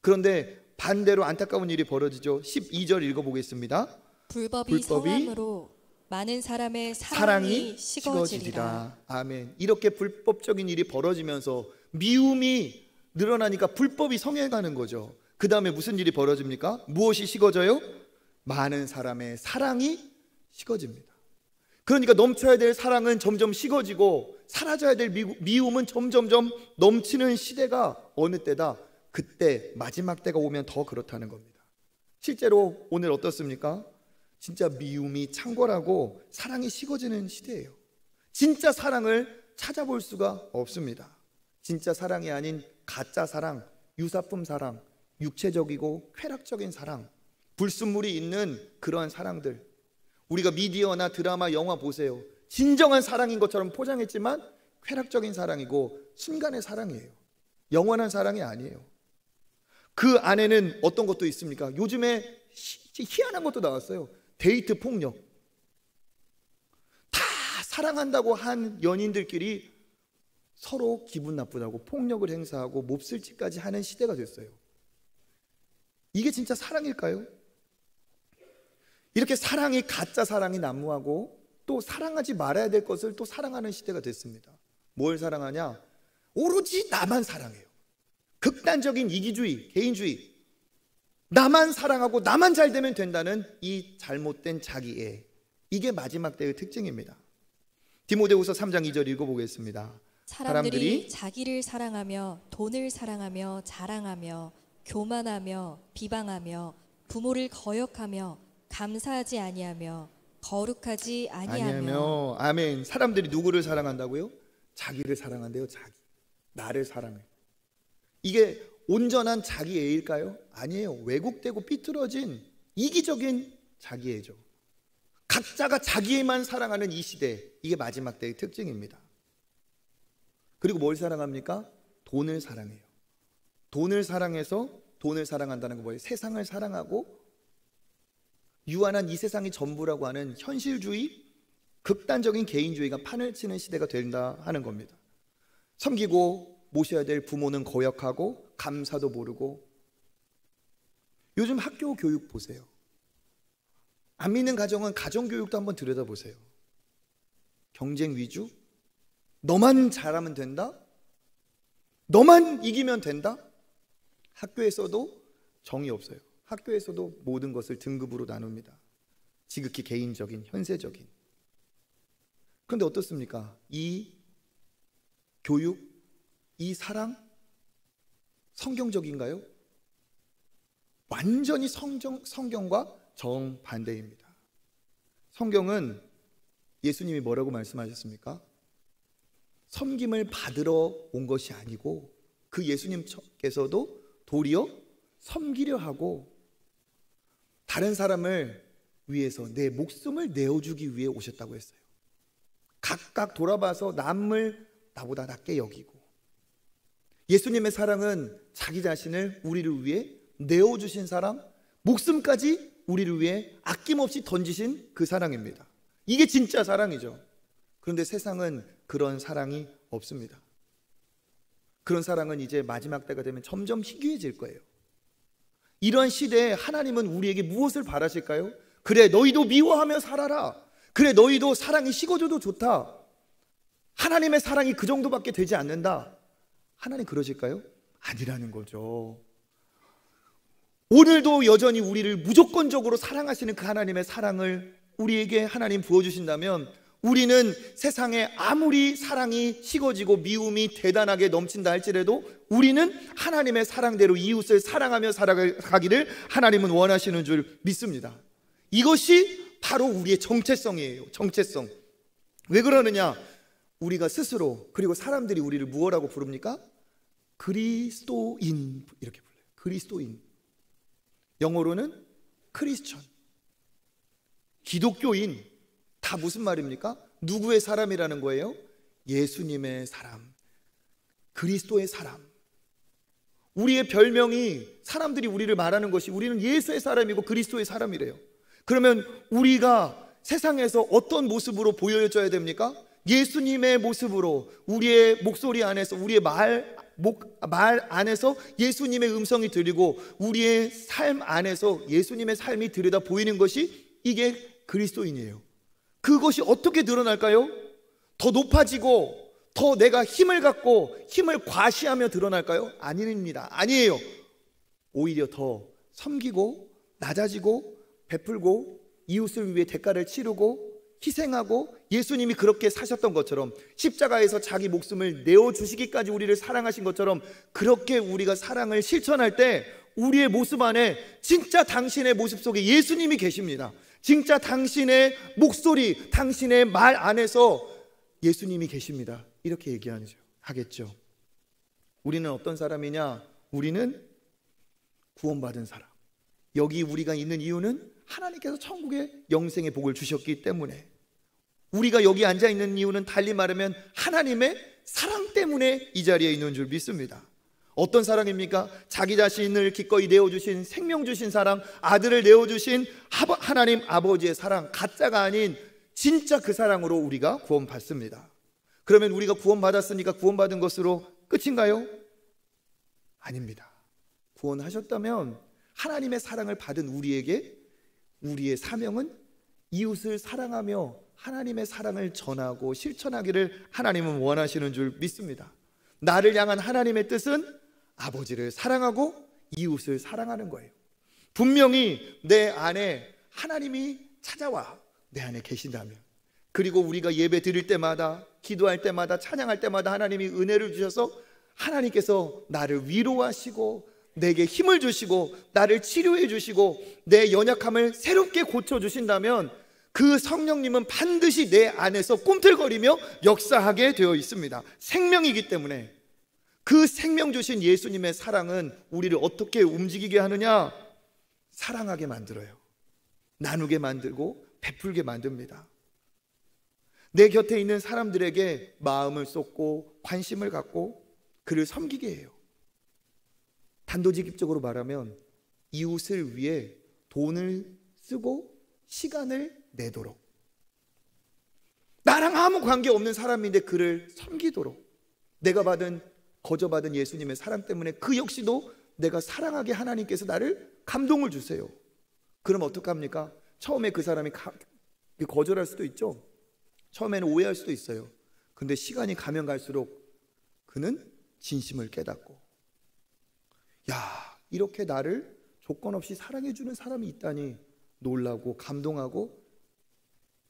그런데 반대로 안타까운 일이 벌어지죠. 12절 읽어보겠습니다. 불법이 성함으로 많은 사람의 사랑이 식어지리라. 아멘. 이렇게 불법적인 일이 벌어지면서 미움이 늘어나니까 불법이 성행하는 거죠. 그 다음에 무슨 일이 벌어집니까? 무엇이 식어져요? 많은 사람의 사랑이 식어집니다. 그러니까 넘쳐야 될 사랑은 점점 식어지고 사라져야 될 미움은 점점점 넘치는 시대가 어느 때다? 그때 마지막 때가 오면 더 그렇다는 겁니다. 실제로 오늘 어떻습니까? 진짜 미움이 창궐하고 사랑이 식어지는 시대예요. 진짜 사랑을 찾아볼 수가 없습니다. 진짜 사랑이 아닌 가짜 사랑, 유사품 사랑, 육체적이고 쾌락적인 사랑, 불순물이 있는 그러한 사랑들. 우리가 미디어나 드라마, 영화 보세요. 진정한 사랑인 것처럼 포장했지만 쾌락적인 사랑이고 순간의 사랑이에요. 영원한 사랑이 아니에요. 그 안에는 어떤 것도 있습니까? 요즘에 희한한 것도 나왔어요. 데이트 폭력. 다 사랑한다고 한 연인들끼리 서로 기분 나쁘다고 폭력을 행사하고 몹쓸 짓까지 하는 시대가 됐어요. 이게 진짜 사랑일까요? 이렇게 사랑이 가짜 사랑이 난무하고 또 사랑하지 말아야 될 것을 또 사랑하는 시대가 됐습니다. 뭘 사랑하냐? 오로지 나만 사랑해요. 극단적인 이기주의, 개인주의. 나만 사랑하고 나만 잘 되면 된다는 이 잘못된 자기애. 이게 마지막 때의 특징입니다. 디모데후서 3장 2절 읽어보겠습니다. 사람들이 자기를 사랑하며 돈을 사랑하며 자랑하며 교만하며 비방하며 부모를 거역하며 감사하지 아니하며 거룩하지 아니하며. 아멘. 사람들이 누구를 사랑한다고요? 자기를 사랑한대요. 자기. 나를 사랑해. 이게 온전한 자기애일까요? 아니에요. 왜곡되고 삐뚤어진 이기적인 자기애죠. 각자가 자기애만 사랑하는 이 시대, 이게 마지막 때의 특징입니다. 그리고 뭘 사랑합니까? 돈을 사랑해요. 돈을 사랑해서 돈을 사랑한다는 거 뭐예요? 세상을 사랑하고 유한한 이 세상이 전부라고 하는 현실주의, 극단적인 개인주의가 판을 치는 시대가 된다 하는 겁니다. 섬기고 모셔야 될 부모는 거역하고 감사도 모르고. 요즘 학교 교육 보세요. 안 믿는 가정은 가정교육도 한번 들여다보세요. 경쟁 위주? 너만 잘하면 된다? 너만 이기면 된다? 학교에서도 정이 없어요. 학교에서도 모든 것을 등급으로 나눕니다. 지극히 개인적인, 현세적인. 그런데 어떻습니까? 이 교육, 이 사랑, 성경적인가요? 완전히 성경과 정반대입니다. 성경은 예수님이 뭐라고 말씀하셨습니까? 섬김을 받으러 온 것이 아니고 그 예수님께서도 도리어 섬기려 하고 다른 사람을 위해서 내 목숨을 내어주기 위해 오셨다고 했어요. 각각 돌아봐서 남을 나보다 낮게 여기고 예수님의 사랑은 자기 자신을 우리를 위해 내어주신 사랑, 목숨까지 우리를 위해 아낌없이 던지신 그 사랑입니다. 이게 진짜 사랑이죠. 그런데 세상은 그런 사랑이 없습니다. 그런 사랑은 이제 마지막 때가 되면 점점 희귀해질 거예요. 이러한 시대에 하나님은 우리에게 무엇을 바라실까요? 그래, 너희도 미워하며 살아라. 그래, 너희도 사랑이 식어져도 좋다. 하나님의 사랑이 그 정도밖에 되지 않는다. 하나님 그러실까요? 아니라는 거죠. 오늘도 여전히 우리를 무조건적으로 사랑하시는 그 하나님의 사랑을 우리에게 하나님 부어주신다면, 우리는 세상에 아무리 사랑이 식어지고 미움이 대단하게 넘친다 할지라도 우리는 하나님의 사랑대로 이웃을 사랑하며 살아가기를 하나님은 원하시는 줄 믿습니다. 이것이 바로 우리의 정체성이에요. 정체성. 왜 그러느냐? 우리가 스스로, 그리고 사람들이 우리를 무엇라고 부릅니까? 그리스도인, 이렇게 불러요. 그리스도인. 영어로는 크리스천, 기독교인. 다 무슨 말입니까? 누구의 사람이라는 거예요? 예수님의 사람, 그리스도의 사람. 우리의 별명이, 사람들이 우리를 말하는 것이 우리는 예수의 사람이고 그리스도의 사람이래요. 그러면 우리가 세상에서 어떤 모습으로 보여줘야 됩니까? 예수님의 모습으로, 우리의 목소리 안에서, 우리의 말 안에서 예수님의 음성이 들리고 우리의 삶 안에서 예수님의 삶이 들여다 보이는 것이, 이게 그리스도인이에요. 그것이 어떻게 드러날까요? 더 높아지고 더 내가 힘을 갖고 힘을 과시하며 드러날까요? 아닙니다. 아니에요. 오히려 더 섬기고 낮아지고 베풀고 이웃을 위해 대가를 치르고 희생하고, 예수님이 그렇게 사셨던 것처럼, 십자가에서 자기 목숨을 내어주시기까지 우리를 사랑하신 것처럼, 그렇게 우리가 사랑을 실천할 때 우리의 모습 안에 진짜 당신의 모습 속에 예수님이 계십니다. 진짜 당신의 목소리, 당신의 말 안에서 예수님이 계십니다. 이렇게 얘기하겠죠. 우리는 어떤 사람이냐? 우리는 구원받은 사람. 여기 우리가 있는 이유는 하나님께서 천국의 영생의 복을 주셨기 때문에, 우리가 여기 앉아 있는 이유는 달리 말하면 하나님의 사랑 때문에 이 자리에 있는 줄 믿습니다. 어떤 사랑입니까? 자기 자신을 기꺼이 내어주신, 생명 주신 사랑, 아들을 내어주신 하나님 아버지의 사랑, 가짜가 아닌 진짜 그 사랑으로 우리가 구원받습니다. 그러면 우리가 구원받았으니까 구원받은 것으로 끝인가요? 아닙니다. 구원하셨다면 하나님의 사랑을 받은 우리에게 우리의 사명은 이웃을 사랑하며 하나님의 사랑을 전하고 실천하기를 하나님은 원하시는 줄 믿습니다. 나를 향한 하나님의 뜻은 아버지를 사랑하고 이웃을 사랑하는 거예요. 분명히 내 안에 하나님이 찾아와 내 안에 계신다면, 그리고 우리가 예배 드릴 때마다, 기도할 때마다, 찬양할 때마다 하나님이 은혜를 주셔서 하나님께서 나를 위로하시고 내게 힘을 주시고 나를 치료해 주시고 내 연약함을 새롭게 고쳐주신다면, 그 성령님은 반드시 내 안에서 꿈틀거리며 역사하게 되어 있습니다. 생명이기 때문에. 그 생명 주신 예수님의 사랑은 우리를 어떻게 움직이게 하느냐? 사랑하게 만들어요. 나누게 만들고 베풀게 만듭니다. 내 곁에 있는 사람들에게 마음을 쏟고 관심을 갖고 그를 섬기게 해요. 단도직입적으로 말하면 이웃을 위해 돈을 쓰고 시간을 내도록, 나랑 아무 관계없는 사람인데 그를 섬기도록, 내가 거저받은 예수님의 사랑 때문에 그 역시도 내가 사랑하게 하나님께서 나를 감동을 주세요. 그럼 어떡합니까? 처음에 그 사람이 거절할 수도 있죠. 처음에는 오해할 수도 있어요. 근데 시간이 가면 갈수록 그는 진심을 깨닫고, 야, 이렇게 나를 조건 없이 사랑해주는 사람이 있다니 놀라고 감동하고,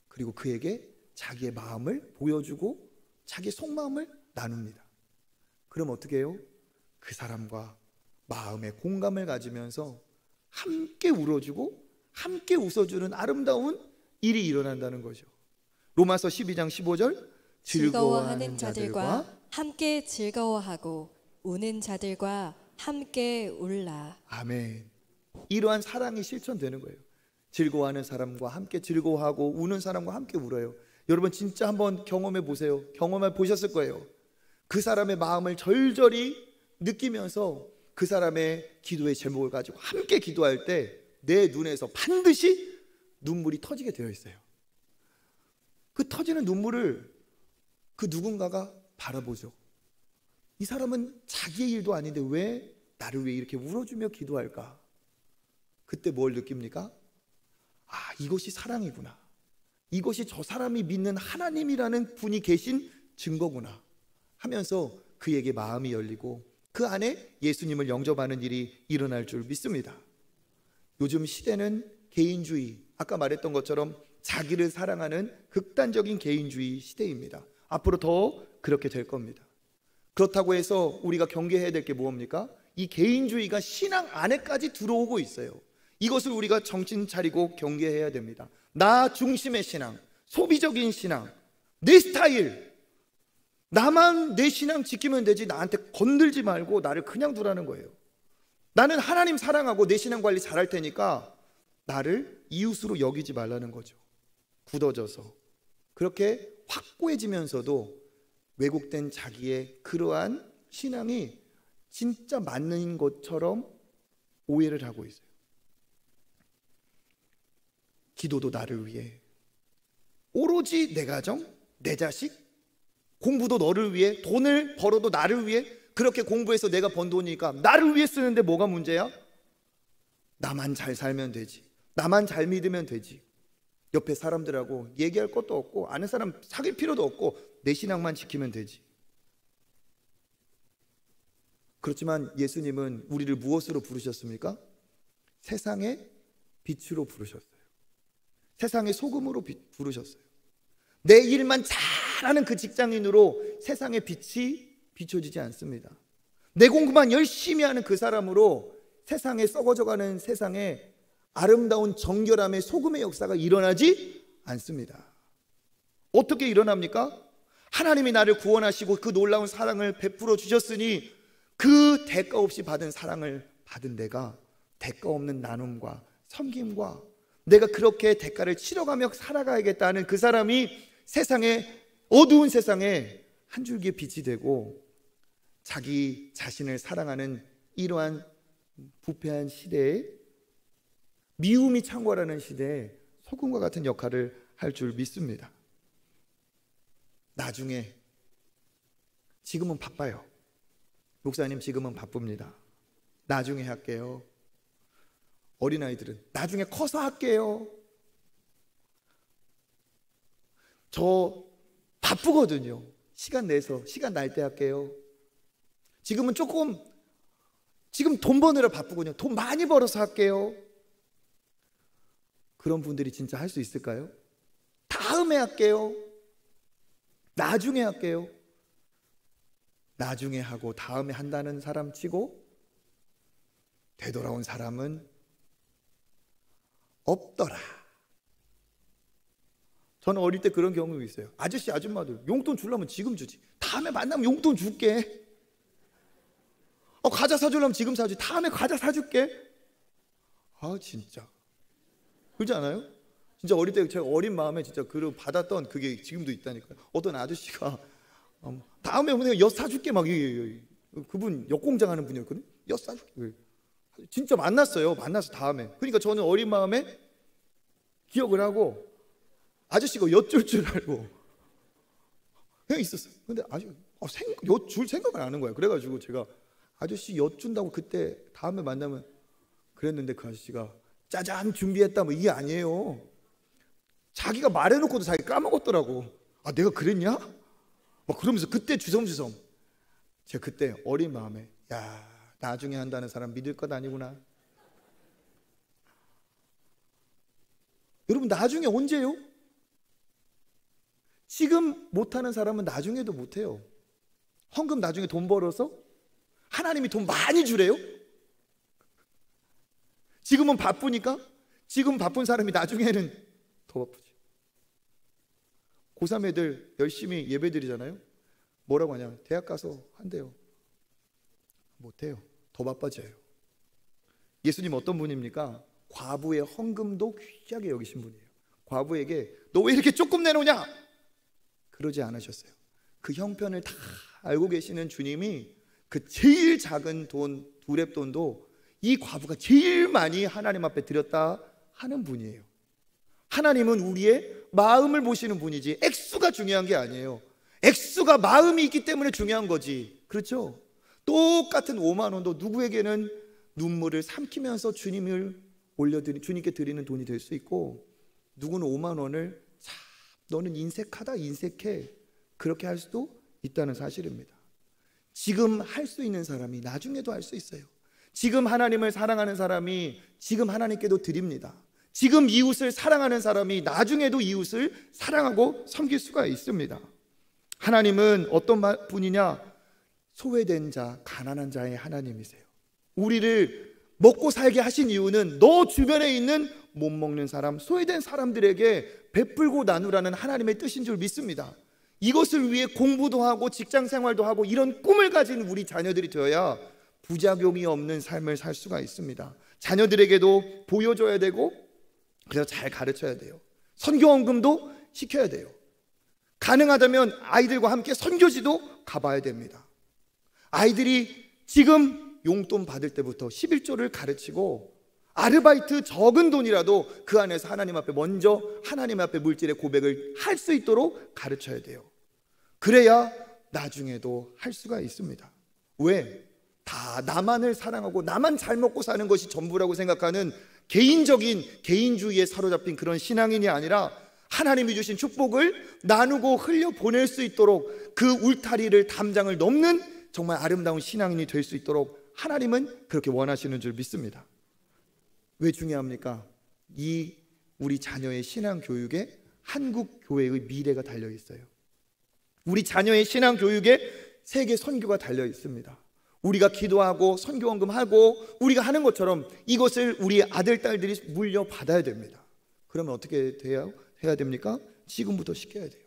그리고 그에게 자기의 마음을 보여주고 자기 속마음을 나눕니다. 그럼 어떻게 해요? 그 사람과 마음의 공감을 가지면서 함께 울어주고 함께 웃어주는 아름다운 일이 일어난다는 거죠. 로마서 12장 15절, 즐거워하는 자들과 함께 즐거워하고 우는 자들과 함께 울라. 아멘. 이러한 사랑이 실천되는 거예요. 즐거워하는 사람과 함께 즐거워하고 우는 사람과 함께 울어요. 여러분 진짜 한번 경험해 보세요. 경험해 보셨을 거예요. 그 사람의 마음을 절절히 느끼면서 그 사람의 기도의 제목을 가지고 함께 기도할 때 내 눈에서 반드시 눈물이 터지게 되어 있어요. 그 터지는 눈물을 그 누군가가 바라보죠. 이 사람은 자기의 일도 아닌데 왜 나를 위해 이렇게 울어주며 기도할까? 그때 뭘 느낍니까? 아, 이것이 사랑이구나. 이것이 저 사람이 믿는 하나님이라는 분이 계신 증거구나 하면서 그에게 마음이 열리고 그 안에 예수님을 영접하는 일이 일어날 줄 믿습니다. 요즘 시대는 개인주의, 아까 말했던 것처럼 자기를 사랑하는 극단적인 개인주의 시대입니다. 앞으로 더 그렇게 될 겁니다. 그렇다고 해서 우리가 경계해야 될 게 무엇입니까? 이 개인주의가 신앙 안에까지 들어오고 있어요. 이것을 우리가 정신 차리고 경계해야 됩니다. 나 중심의 신앙, 소비적인 신앙, 내 스타일, 나만 내 신앙 지키면 되지 나한테 건들지 말고 나를 그냥 두라는 거예요. 나는 하나님 사랑하고 내 신앙 관리 잘할 테니까 나를 이웃으로 여기지 말라는 거죠. 굳어져서 그렇게 확고해지면서도 왜곡된 자기의 그러한 신앙이 진짜 맞는 것처럼 오해를 하고 있어요. 기도도 나를 위해, 오로지 내 가정, 내 자식, 공부도 너를 위해, 돈을 벌어도 나를 위해, 그렇게 공부해서 내가 번 돈이니까 나를 위해 쓰는데 뭐가 문제야? 나만 잘 살면 되지, 나만 잘 믿으면 되지, 옆에 사람들하고 얘기할 것도 없고 아는 사람 사귈 필요도 없고 내 신앙만 지키면 되지. 그렇지만 예수님은 우리를 무엇으로 부르셨습니까? 세상의 빛으로 부르셨어요. 세상의 소금으로 부르셨어요. 내 일만 잘하는 그 직장인으로 세상의 빛이 비춰지지 않습니다. 내 공부만 열심히 하는 그 사람으로 세상에 썩어져가는 세상에 아름다운 정결함의 소금의 역사가 일어나지 않습니다. 어떻게 일어납니까? 하나님이 나를 구원하시고 그 놀라운 사랑을 베풀어 주셨으니 그 대가 없이 받은 사랑을 받은 내가 대가 없는 나눔과 섬김과 내가 그렇게 대가를 치러가며 살아가야겠다는 그 사람이 세상에, 어두운 세상에 한 줄기의 빛이 되고 자기 자신을 사랑하는 이러한 부패한 시대에, 미움이 창궐하는 시대에 소금과 같은 역할을 할 줄 믿습니다. 나중에, 지금은 바빠요. 목사님 지금은 바쁩니다. 나중에 할게요. 어린아이들은 나중에 커서 할게요. 저 바쁘거든요. 시간 내서, 시간 날 때 할게요. 지금은 지금 돈 버느라 바쁘군요. 돈 많이 벌어서 할게요. 그런 분들이 진짜 할 수 있을까요? 다음에 할게요. 나중에 할게요. 나중에 하고 다음에 한다는 사람 치고 되돌아온 사람은 없더라. 저는 어릴 때 그런 경험이 있어요. 아저씨 아줌마들 용돈 주려면 지금 주지, 다음에 만나면 용돈 줄게. 과자 사주려면 지금 사주지, 다음에 과자 사줄게. 아 진짜 그렇지 않아요? 진짜 어릴 때 제가 어린 마음에 진짜 그걸 받았던 그게 지금도 있다니까요. 어떤 아저씨가 다음에 내가 엿 사줄게 막, 그분 엿공장 하는 분이었거든요. 엿 사줄게. 진짜 만났어요. 만나서 다음에. 그러니까 저는 어린 마음에 기억을 하고 아저씨가 엿 줄 줄 알고 그냥 있었어요. 근데 아직 엿 줄 생각을 안 하는 거예요. 그래가지고 제가 아저씨 엿 준다고 그때 다음에 만나면 그랬는데 그 아저씨가 짜잔 준비했다 뭐 이게 아니에요. 자기가 말해놓고도 자기 까먹었더라고. 아 내가 그랬냐? 막 그러면서 그때 주섬주섬. 제가 그때 어린 마음에 야 나중에 한다는 사람 믿을 것 아니구나. 여러분 나중에 언제요? 지금 못하는 사람은 나중에도 못해요. 헌금 나중에 돈 벌어서 하나님이 돈 많이 주래요? 지금은 바쁘니까 지금 바쁜 사람이 나중에는 더 바쁘지. 고3 애들 열심히 예배 드리잖아요. 뭐라고 하냐? 대학 가서 한대요. 못해요. 더 바빠져요. 예수님 어떤 분입니까? 과부의 헌금도 귀하게 여기신 분이에요. 과부에게 너 왜 이렇게 조금 내놓냐? 그러지 않으셨어요. 그 형편을 다 알고 계시는 주님이 그 제일 작은 돈, 두렙돈도 이 과부가 제일 많이 하나님 앞에 드렸다 하는 분이에요. 하나님은 우리의 마음을 보시는 분이지 액수가 중요한 게 아니에요. 액수가 마음이 있기 때문에 중요한 거지. 그렇죠? 똑같은 5만 원도 누구에게는 눈물을 삼키면서 주님께 드리는 돈이 될 수 있고, 누구는 5만 원을 참 너는 인색하다, 인색해, 그렇게 할 수도 있다는 사실입니다. 지금 할 수 있는 사람이 나중에도 할 수 있어요. 지금 하나님을 사랑하는 사람이 지금 하나님께도 드립니다. 지금 이웃을 사랑하는 사람이 나중에도 이웃을 사랑하고 섬길 수가 있습니다. 하나님은 어떤 분이냐? 소외된 자, 가난한 자의 하나님이세요. 우리를 먹고 살게 하신 이유는 너 주변에 있는 못 먹는 사람, 소외된 사람들에게 베풀고 나누라는 하나님의 뜻인 줄 믿습니다. 이것을 위해 공부도 하고 직장 생활도 하고 이런 꿈을 가진 우리 자녀들이 되어야 부작용이 없는 삶을 살 수가 있습니다. 자녀들에게도 보여줘야 되고, 그래서 잘 가르쳐야 돼요. 선교원금도 시켜야 돼요. 가능하다면 아이들과 함께 선교지도 가봐야 됩니다. 아이들이 지금 용돈 받을 때부터 11조를 가르치고, 아르바이트 적은 돈이라도 그 안에서 하나님 앞에 먼저 하나님 앞에 물질의 고백을 할 수 있도록 가르쳐야 돼요. 그래야 나중에도 할 수가 있습니다. 왜? 다 나만을 사랑하고 나만 잘 먹고 사는 것이 전부라고 생각하는 개인적인 개인주의에 사로잡힌 그런 신앙인이 아니라, 하나님이 주신 축복을 나누고 흘려보낼 수 있도록 그 울타리를, 담장을 넘는 정말 아름다운 신앙인이 될 수 있도록 하나님은 그렇게 원하시는 줄 믿습니다. 왜 중요합니까? 이 우리 자녀의 신앙 교육에 한국 교회의 미래가 달려 있어요. 우리 자녀의 신앙 교육에 세계 선교가 달려 있습니다. 우리가 기도하고 선교원금하고 우리가 하는 것처럼 이것을 우리 아들, 딸들이 물려받아야 됩니다. 그러면 어떻게 해야 됩니까? 지금부터 시켜야 돼요.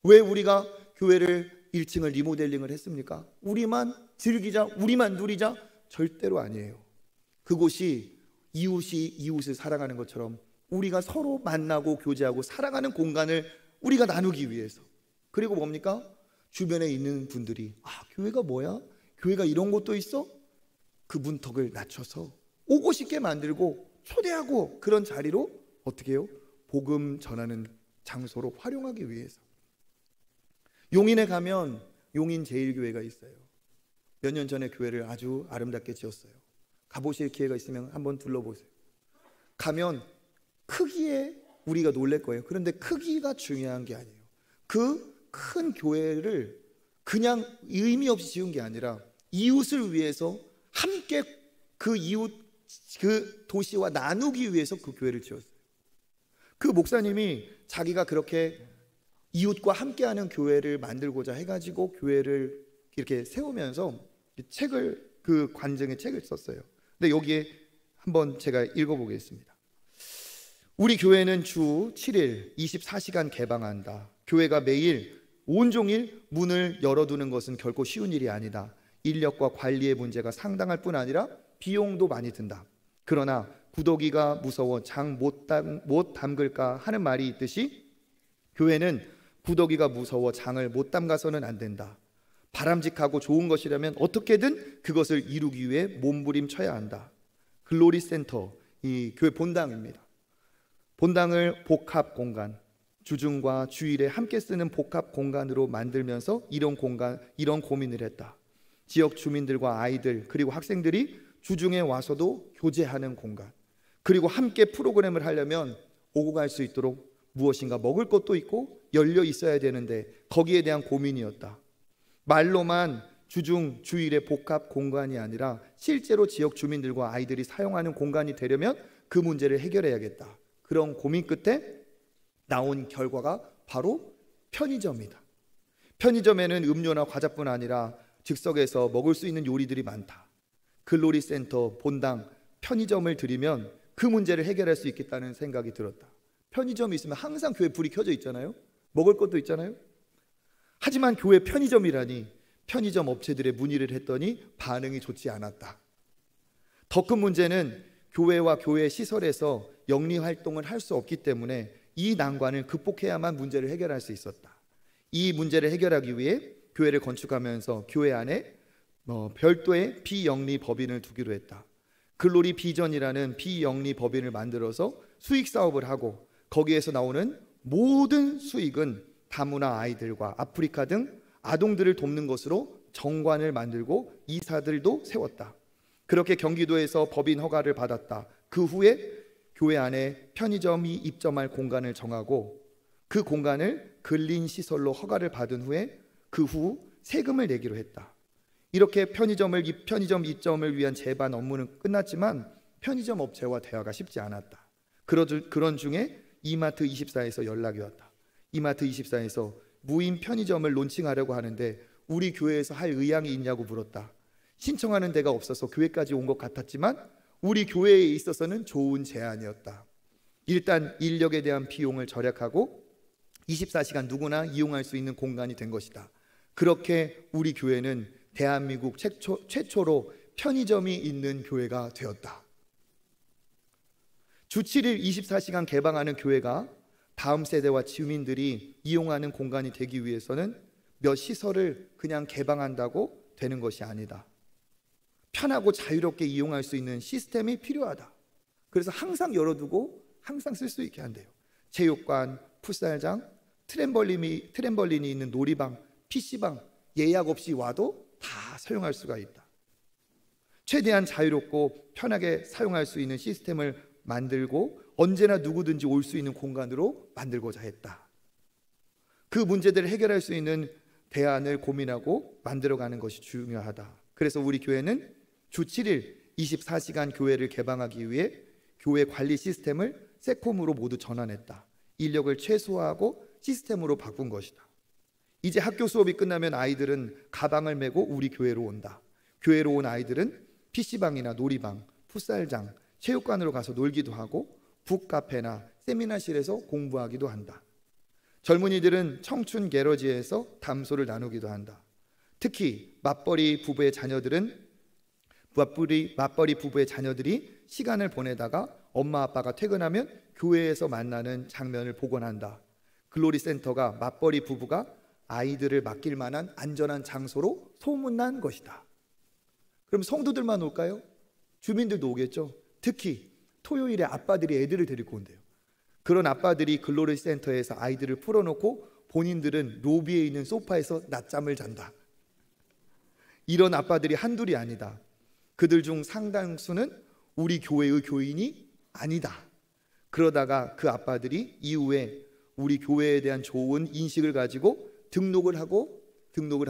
왜 우리가 교회를 1층을 리모델링을 했습니까? 우리만 즐기자, 우리만 누리자? 절대로 아니에요. 그곳이 이웃이 이웃을 사랑하는 것처럼 우리가 서로 만나고 교제하고 사랑하는 공간을 우리가 나누기 위해서. 그리고 뭡니까? 주변에 있는 분들이 교회가 뭐야? 교회가 이런 곳도 있어? 그 문턱을 낮춰서 오고 싶게 만들고 초대하고, 그런 자리로 어떻게 해요? 복음 전하는 장소로 활용하기 위해서. 용인에 가면 용인 제일교회가 있어요. 몇 년 전에 교회를 아주 아름답게 지었어요. 가보실 기회가 있으면 한번 둘러보세요. 가면 크기에 우리가 놀랄 거예요. 그런데 크기가 중요한 게 아니에요. 그 큰 교회를 그냥 의미 없이 지은 게 아니라 이웃을 위해서 함께 그 이웃, 그 도시와 나누기 위해서 그 교회를 지었어요. 그 목사님이 자기가 그렇게 이웃과 함께하는 교회를 만들고자 해가지고 교회를 이렇게 세우면서 책을, 그 관증의 책을 썼어요. 근데 여기에 한번 제가 읽어보겠습니다. 우리 교회는 주 7일 24시간 개방한다. 교회가 매일 온종일 문을 열어두는 것은 결코 쉬운 일이 아니다. 인력과 관리의 문제가 상당할 뿐 아니라 비용도 많이 든다. 그러나 구더기가 무서워 장 못 담글까 하는 말이 있듯이, 교회는 구더기가 무서워 장을 못 담가서는 안 된다. 바람직하고 좋은 것이라면 어떻게든 그것을 이루기 위해 몸부림쳐야 한다. 글로리 센터, 이 교회 본당입니다. 본당을 복합 공간, 주중과 주일에 함께 쓰는 복합 공간으로 만들면서 이런 고민을 했다. 지역 주민들과 아이들 그리고 학생들이 주중에 와서도 교제하는 공간, 그리고 함께 프로그램을 하려면 오고 갈 수 있도록 무엇인가 먹을 것도 있고 열려 있어야 되는데 거기에 대한 고민이었다. 말로만 주중 주일의 복합 공간이 아니라 실제로 지역 주민들과 아이들이 사용하는 공간이 되려면 그 문제를 해결해야겠다. 그런 고민 끝에 나온 결과가 바로 편의점이다. 편의점에는 음료나 과자뿐 아니라 즉석에서 먹을 수 있는 요리들이 많다. 글로리 센터, 본당, 편의점을 들이면 그 문제를 해결할 수 있겠다는 생각이 들었다. 편의점이 있으면 항상 교회 불이 켜져 있잖아요. 먹을 것도 있잖아요. 하지만 교회 편의점이라니, 편의점 업체들의 문의를 했더니 반응이 좋지 않았다. 더 큰 문제는 교회와 교회 시설에서 영리 활동을 할 수 없기 때문에 이 난관을 극복해야만 문제를 해결할 수 있었다. 이 문제를 해결하기 위해 교회를 건축하면서 교회 안에 별도의 비영리 법인을 두기로 했다. 글로리 비전이라는 비영리 법인을 만들어서 수익 사업을 하고 거기에서 나오는 모든 수익은 다문화 아이들과 아프리카 등 아동들을 돕는 것으로 정관을 만들고 이사들도 세웠다. 그렇게 경기도에서 법인 허가를 받았다. 그 후에 교회 안에 편의점이 입점할 공간을 정하고 그 공간을 근린시설로 허가를 받은 후에 그 후 세금을 내기로 했다. 이렇게 편의점 입점을 위한 제반 업무는 끝났지만 편의점 업체와 대화가 쉽지 않았다. 그런 중에 이마트24에서 연락이 왔다. 이마트24에서 무인 편의점을 론칭하려고 하는데 우리 교회에서 할 의향이 있냐고 물었다. 신청하는 데가 없어서 교회까지 온 것 같았지만 우리 교회에 있어서는 좋은 제안이었다. 일단 인력에 대한 비용을 절약하고 24시간 누구나 이용할 수 있는 공간이 된 것이다. 그렇게 우리 교회는 대한민국 최초로 편의점이 있는 교회가 되었다. 주 7일 24시간 개방하는 교회가 다음 세대와 주민들이 이용하는 공간이 되기 위해서는 몇 시설을 그냥 개방한다고 되는 것이 아니다. 편하고 자유롭게 이용할 수 있는 시스템이 필요하다. 그래서 항상 열어두고 항상 쓸 수 있게 한대요. 체육관, 풋살장, 트램벌린이 있는 놀이방, PC방 예약 없이 와도 다 사용할 수가 있다. 최대한 자유롭고 편하게 사용할 수 있는 시스템을 만들고 언제나 누구든지 올 수 있는 공간으로 만들고자 했다. 그 문제들을 해결할 수 있는 대안을 고민하고 만들어가는 것이 중요하다. 그래서 우리 교회는 주 7일 24시간 교회를 개방하기 위해 교회 관리 시스템을 세콤으로 모두 전환했다. 인력을 최소화하고 시스템으로 바꾼 것이다. 이제 학교 수업이 끝나면 아이들은 가방을 메고 우리 교회로 온다. 교회로 온 아이들은 PC방이나 놀이방, 풋살장, 체육관으로 가서 놀기도 하고 북카페나 세미나실에서 공부하기도 한다. 젊은이들은 청춘 게러지에서 담소를 나누기도 한다. 특히 맞벌이 부부의 자녀들이 시간을 보내다가 엄마 아빠가 퇴근하면 교회에서 만나는 장면을 보곤 한다. 글로리 센터가 맞벌이 부부가 아이들을 맡길 만한 안전한 장소로 소문난 것이다. 그럼 성도들만 올까요? 주민들도 오겠죠. 특히 토요일에 아빠들이 애들을 데리고 온대요. 그런 아빠들이 글로리 센터에서 아이들을 풀어놓고 본인들은 로비에 있는 소파에서 낮잠을 잔다. 이런 아빠들이 한둘이 아니다. 그들 중 상당수는 우리 교회의 교인이 아니다. 그러다가 그 아빠들이 이후에 우리 교회에 대한 좋은 인식을 가지고 등록을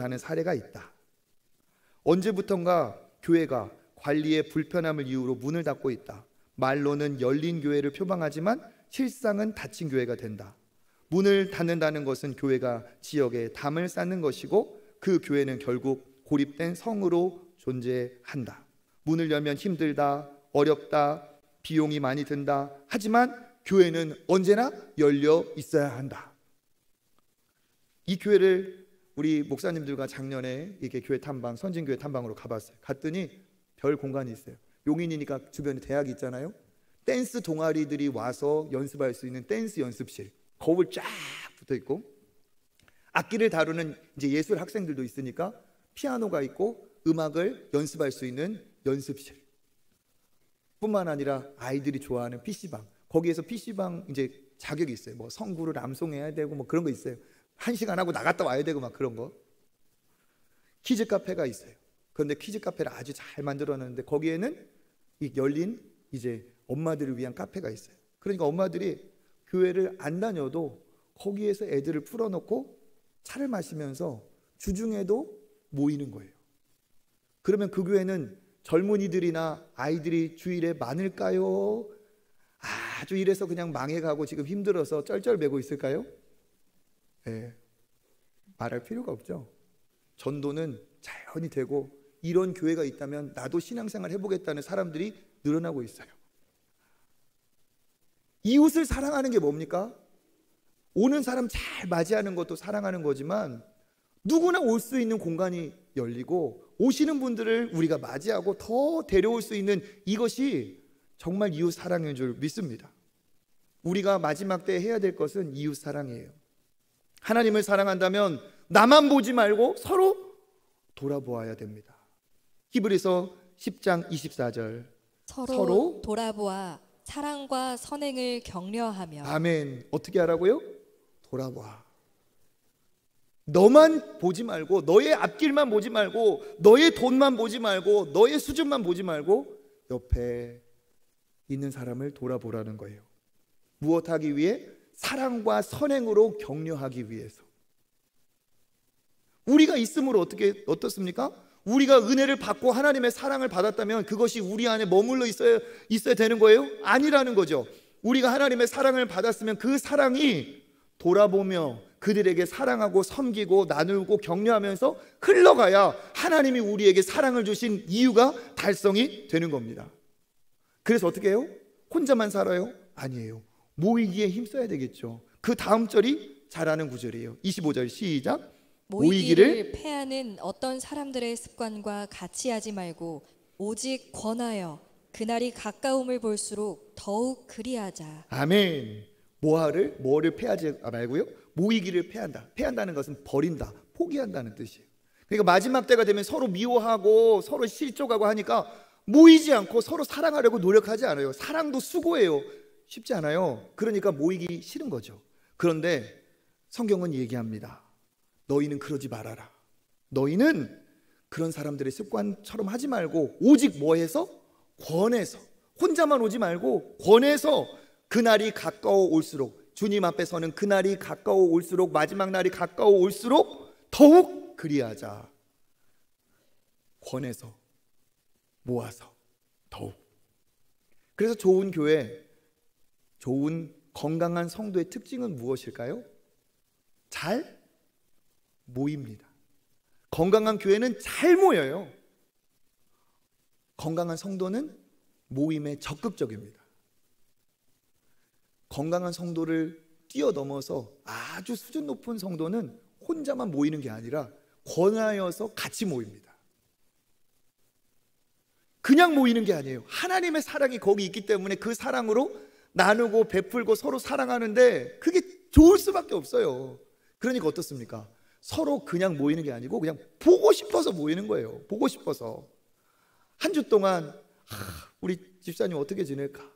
하는 사례가 있다. 언제부턴가 교회가 관리의 불편함을 이유로 문을 닫고 있다. 말로는 열린 교회를 표방하지만 실상은 닫힌 교회가 된다. 문을 닫는다는 것은 교회가 지역에 담을 쌓는 것이고 그 교회는 결국 고립된 성으로 존재한다. 문을 열면 힘들다, 어렵다, 비용이 많이 든다. 하지만 교회는 언제나 열려 있어야 한다. 이 교회를 우리 목사님들과 작년에 이렇게 교회 탐방, 선진교회 탐방으로 가봤어요. 갔더니 별 공간이 있어요. 용인이니까 주변에 대학이 있잖아요. 댄스 동아리들이 와서 연습할 수 있는 댄스 연습실, 거울 쫙 붙어 있고, 악기를 다루는 이제 예술 학생들도 있으니까 피아노가 있고 음악을 연습할 수 있는 연습실. 뿐만 아니라 아이들이 좋아하는 PC방, 거기에서 PC방 이제 자격이 있어요. 뭐 성구를 암송해야 되고 뭐 그런 거 있어요. 1시간 하고 나갔다 와야 되고 막 그런 거. 키즈 카페가 있어요. 그런데 키즈 카페를 아주 잘 만들어놨는데 거기에는 이 열린 이제 엄마들을 위한 카페가 있어요. 그러니까 엄마들이 교회를 안 다녀도 거기에서 애들을 풀어놓고 차를 마시면서 주중에도 모이는 거예요. 그러면 그 교회는 젊은이들이나 아이들이 주일에 많을까요? 아주 이래서 그냥 망해가고 지금 힘들어서 쩔쩔매고 있을까요? 네, 말할 필요가 없죠. 전도는 자연히 되고 이런 교회가 있다면 나도 신앙생활 해보겠다는 사람들이 늘어나고 있어요. 이웃을 사랑하는 게 뭡니까? 오는 사람 잘 맞이하는 것도 사랑하는 거지만 누구나 올 수 있는 공간이 열리고 오시는 분들을 우리가 맞이하고 더 데려올 수 있는 이것이 정말 이웃 사랑인 줄 믿습니다. 우리가 마지막 때 해야 될 것은 이웃 사랑이에요. 하나님을 사랑한다면 나만 보지 말고 서로 돌아보아야 됩니다. 히브리서 10장 24절. 서로 돌아보아 사랑과 선행을 격려하며. 아멘. 어떻게 하라고요? 돌아봐. 너만 보지 말고, 너의 앞길만 보지 말고, 너의 돈만 보지 말고, 너의 수준만 보지 말고 옆에 있는 사람을 돌아보라는 거예요. 무엇하기 위해? 사랑과 선행으로 격려하기 위해서. 우리가 있음으로 어떻습니까? 우리가 은혜를 받고 하나님의 사랑을 받았다면 그것이 우리 안에 머물러 있어야 되는 거예요? 아니라는 거죠. 우리가 하나님의 사랑을 받았으면 그 사랑이 돌아보며 그들에게 사랑하고 섬기고 나누고 격려하면서 흘러가야 하나님이 우리에게 사랑을 주신 이유가 달성이 되는 겁니다. 그래서 어떻게 해요? 혼자만 살아요? 아니에요. 모이기에 힘써야 되겠죠. 그 다음 절이 잘하는 구절이에요. 25절 시작. 모이기를 패하는 어떤 사람들의 습관과 같이 하지 말고 오직 권하여 그날이 가까움을 볼수록 더욱 그리하자. 아멘. 뭐를 패하지 말고요? 모이기를 패한다. 패한다는 것은 버린다, 포기한다는 뜻이에요. 그러니까 마지막 때가 되면 서로 미워하고 서로 실족하고 하니까 모이지 않고 서로 사랑하려고 노력하지 않아요. 사랑도 수고해요. 쉽지 않아요. 그러니까 모이기 싫은 거죠. 그런데 성경은 얘기합니다. 너희는 그러지 말아라. 너희는 그런 사람들의 습관처럼 하지 말고 오직 뭐해서? 권해서. 혼자만 오지 말고 권해서 그날이 가까워 올수록, 주님 앞에 서는 그날이 가까워 올수록, 마지막 날이 가까워 올수록 더욱 그리하자. 권해서, 모아서 더욱. 그래서 좋은 교회, 좋은 건강한 성도의 특징은 무엇일까요? 잘 모입니다. 건강한 교회는 잘 모여요. 건강한 성도는 모임에 적극적입니다. 건강한 성도를 뛰어넘어서 아주 수준 높은 성도는 혼자만 모이는 게 아니라 권하여서 같이 모입니다. 그냥 모이는 게 아니에요. 하나님의 사랑이 거기 있기 때문에 그 사랑으로 나누고 베풀고 서로 사랑하는데 그게 좋을 수밖에 없어요. 그러니까 어떻습니까? 서로 그냥 모이는 게 아니고 그냥 보고 싶어서 모이는 거예요. 보고 싶어서. 한 주 동안 우리 집사님 어떻게 지낼까?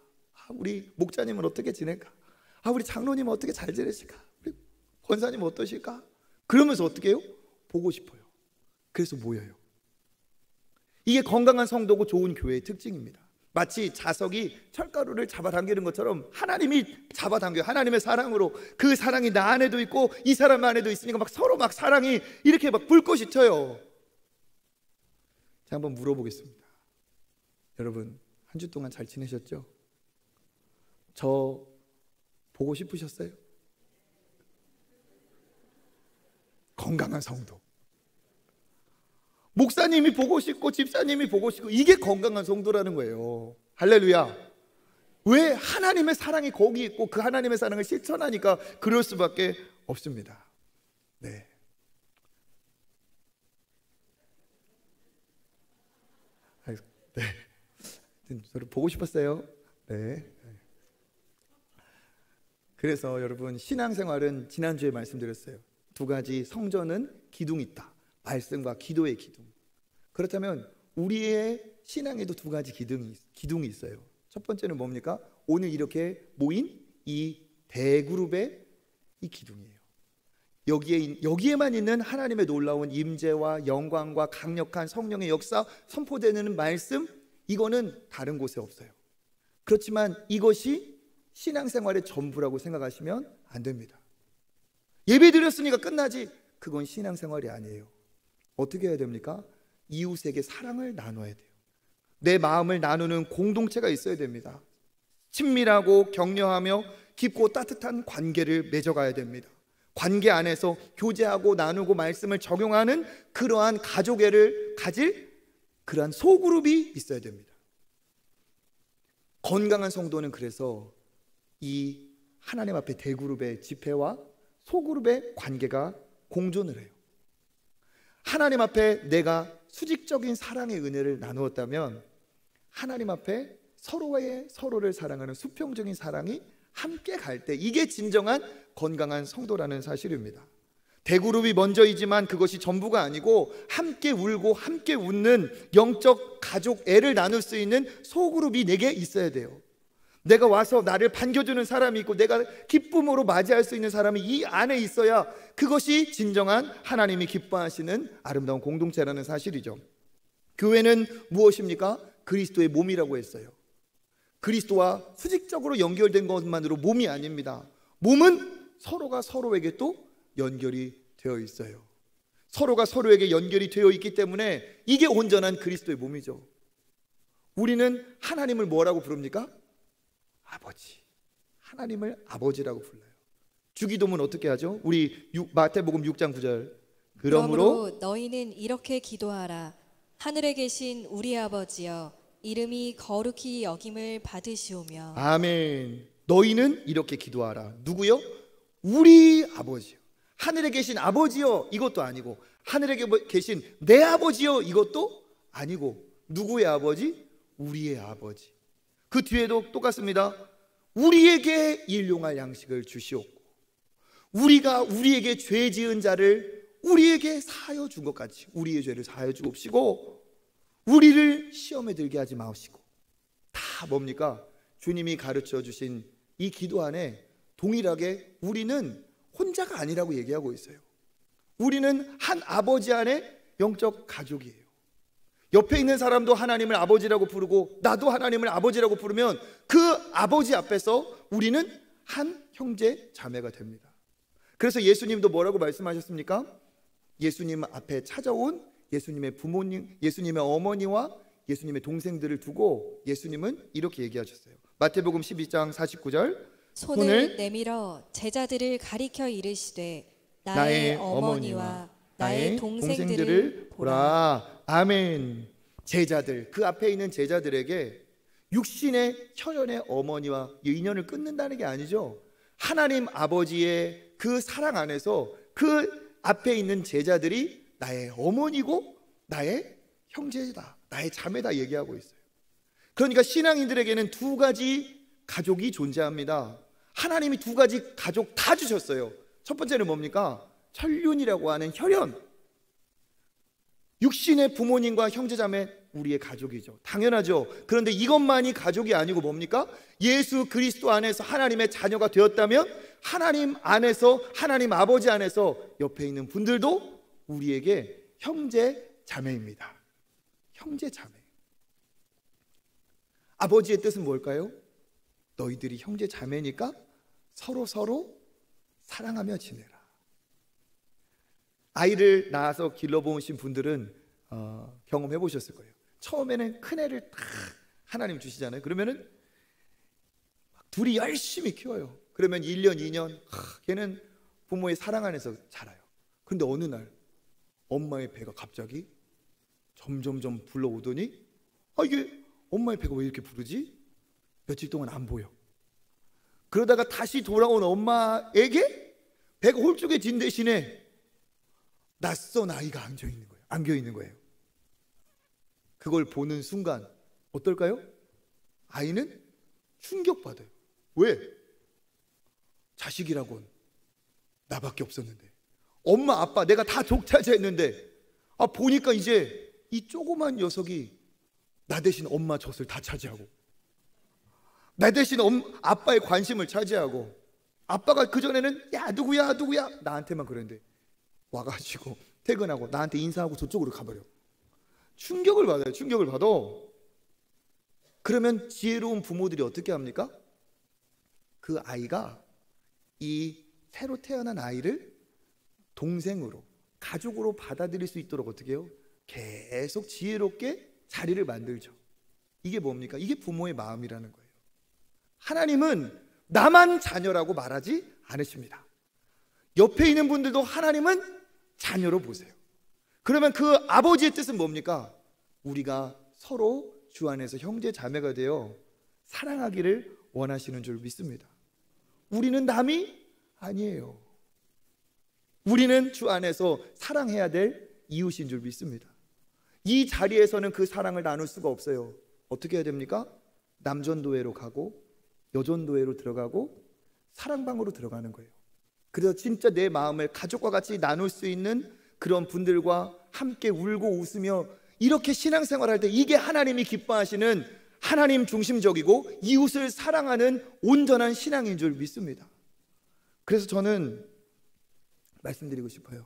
우리 목자님은 어떻게 지낼까? 우리 장로님은 어떻게 잘 지내실까? 우리 권사님은 어떠실까? 그러면서 어떻게 해요? 보고 싶어요. 그래서 모여요. 이게 건강한 성도고 좋은 교회의 특징입니다. 마치 자석이 철가루를 잡아당기는 것처럼 하나님이 잡아당겨요. 하나님의 사랑으로. 그 사랑이 나 안에도 있고 이 사람 안에도 있으니까 막 서로 막 사랑이 이렇게 막 불꽃이 튀어요. 제가 한번 물어보겠습니다. 여러분 한 주 동안 잘 지내셨죠? 저 보고 싶으셨어요? 건강한 성도. 목사님이 보고 싶고 집사님이 보고 싶고 이게 건강한 성도라는 거예요. 할렐루야. 왜? 하나님의 사랑이 거기 있고 그 하나님의 사랑을 실천하니까 그럴 수밖에 없습니다. 네. 네. 저를 보고 싶었어요. 네. 그래서 여러분 신앙생활은 지난주에 말씀드렸어요. 두 가지 성전은 기둥이 있다. 말씀과 기도의 기둥. 그렇다면 우리의 신앙에도 두 가지 기둥이 있어요. 첫 번째는 뭡니까? 오늘 이렇게 모인 이 대그룹의 이 기둥이에요. 여기에만 있는 하나님의 놀라운 임재와 영광과 강력한 성령의 역사 선포되는 말씀, 이거는 다른 곳에 없어요. 그렇지만 이것이 신앙생활의 전부라고 생각하시면 안 됩니다. 예배 드렸으니까 끝나지. 그건 신앙생활이 아니에요. 어떻게 해야 됩니까? 이웃에게 사랑을 나눠야 돼요. 내 마음을 나누는 공동체가 있어야 됩니다. 친밀하고 격려하며 깊고 따뜻한 관계를 맺어가야 됩니다. 관계 안에서 교제하고 나누고 말씀을 적용하는 그러한 가족애를 가질 그러한 소그룹이 있어야 됩니다. 건강한 성도는 그래서 이 하나님 앞에 대그룹의 집회와 소그룹의 관계가 공존을 해요. 하나님 앞에 내가 수직적인 사랑의 은혜를 나누었다면 하나님 앞에 서로를 사랑하는 수평적인 사랑이 함께 갈 때 이게 진정한 건강한 성도라는 사실입니다. 대그룹이 먼저이지만 그것이 전부가 아니고 함께 울고 함께 웃는 영적 가족, 애를 나눌 수 있는 소그룹이 내게 있어야 돼요. 내가 와서 나를 반겨주는 사람이 있고 내가 기쁨으로 맞이할 수 있는 사람이 이 안에 있어야 그것이 진정한 하나님이 기뻐하시는 아름다운 공동체라는 사실이죠. 교회는 무엇입니까? 그리스도의 몸이라고 했어요. 그리스도와 수직적으로 연결된 것만으로 몸이 아닙니다. 몸은 서로가 서로에게 또 연결이 되어 있어요. 서로가 서로에게 연결이 되어 있기 때문에 이게 온전한 그리스도의 몸이죠. 우리는 하나님을 뭐라고 부릅니까? 아버지. 하나님을 아버지라고 불러요. 주기도문 어떻게 하죠? 우리 마태복음 6장 9절. 그러므로 너희는 이렇게 기도하라. 하늘에 계신 우리 아버지여, 이름이 거룩히 여김을 받으시오며. 아멘. 너희는 이렇게 기도하라. 누구요? 우리 아버지요. 하늘에 계신 아버지요, 이것도 아니고, 하늘에 계신 내 아버지요, 이것도 아니고, 누구의 아버지? 우리의 아버지. 그 뒤에도 똑같습니다. 우리에게 일용할 양식을 주시옵고, 우리가 우리에게 죄 지은 자를 우리에게 사하여 준 것 같이 우리의 죄를 사하여 주옵시고, 우리를 시험에 들게 하지 마시고. 다 뭡니까? 주님이 가르쳐 주신 이 기도 안에 동일하게 우리는 혼자가 아니라고 얘기하고 있어요. 우리는 한 아버지 안에 영적 가족이에요. 옆에 있는 사람도 하나님을 아버지라고 부르고 나도 하나님을 아버지라고 부르면 그 아버지 앞에서 우리는 한 형제 자매가 됩니다. 그래서 예수님도 뭐라고 말씀하셨습니까? 예수님 앞에 찾아온 예수님의 부모님, 예수님의 어머니와 예수님의 동생들을 두고 예수님은 이렇게 얘기하셨어요. 마태복음 12장 49절. 손을 내밀어 제자들을 가리켜 이르시되 나의 어머니와 나의 동생들을 보라. 아멘. 제자들, 그 앞에 있는 제자들에게 육신의 혈연의 어머니와 인연을 끊는다는 게 아니죠. 하나님 아버지의 그 사랑 안에서 그 앞에 있는 제자들이 나의 어머니고 나의 형제다, 나의 자매다 얘기하고 있어요. 그러니까 신앙인들에게는 두 가지 가족이 존재합니다. 하나님이 두 가지 가족 다 주셨어요. 첫 번째는 뭡니까? 천륜이라고 하는 혈연. 육신의 부모님과 형제자매, 우리의 가족이죠. 당연하죠. 그런데 이것만이 가족이 아니고 뭡니까? 예수 그리스도 안에서 하나님의 자녀가 되었다면 하나님 안에서, 하나님 아버지 안에서 옆에 있는 분들도 우리에게 형제 자매입니다. 형제 자매. 아버지의 뜻은 뭘까요? 너희들이 형제 자매니까 서로 사랑하며 지내라. 아이를 낳아서 길러보신 분들은 경험해 보셨을 거예요. 처음에는 큰애를 딱 하나님 주시잖아요. 그러면은 둘이 열심히 키워요. 그러면 1년, 2년 걔는 부모의 사랑 안에서 자라요. 그런데 어느 날 엄마의 배가 갑자기 점점점 불러오더니 이게 엄마의 배가 왜 이렇게 부르지? 며칠 동안 안 보여. 그러다가 다시 돌아온 엄마에게 배가 홀쭉해진 대신에 낯선 아이가 안겨 있는 거예요. 그걸 보는 순간 어떨까요? 아이는 충격받아요. 왜? 자식이라곤 나밖에 없었는데, 엄마 아빠 내가 다 독차지했는데 보니까 이제 이 조그만 녀석이 나 대신 엄마 젖을 다 차지하고 나 대신 아빠의 관심을 차지하고, 아빠가 그전에는 야 누구야 나한테만 그랬는데 와가지고 퇴근하고 나한테 인사하고 저쪽으로 가버려. 충격을 받아요. 충격을 받아. 그러면 지혜로운 부모들이 어떻게 합니까? 그 아이가 이 새로 태어난 아이를 동생으로, 가족으로 받아들일 수 있도록 어떻게 해요? 계속 지혜롭게 자리를 만들죠. 이게 뭡니까? 이게 부모의 마음이라는 거예요. 하나님은 나만 자녀라고 말하지 않으십니다. 옆에 있는 분들도 하나님은 자녀로 보세요. 그러면 그 아버지의 뜻은 뭡니까? 우리가 서로 주 안에서 형제 자매가 되어 사랑하기를 원하시는 줄 믿습니다. 우리는 남이 아니에요. 우리는 주 안에서 사랑해야 될 이웃인 줄 믿습니다. 이 자리에서는 그 사랑을 나눌 수가 없어요. 어떻게 해야 됩니까? 남전도회로 가고 여전도회로 들어가고 사랑방으로 들어가는 거예요. 그래서 진짜 내 마음을 가족과 같이 나눌 수 있는 그런 분들과 함께 울고 웃으며 이렇게 신앙생활할 때 이게 하나님이 기뻐하시는 하나님 중심적이고 이웃을 사랑하는 온전한 신앙인 줄 믿습니다. 그래서 저는 말씀드리고 싶어요.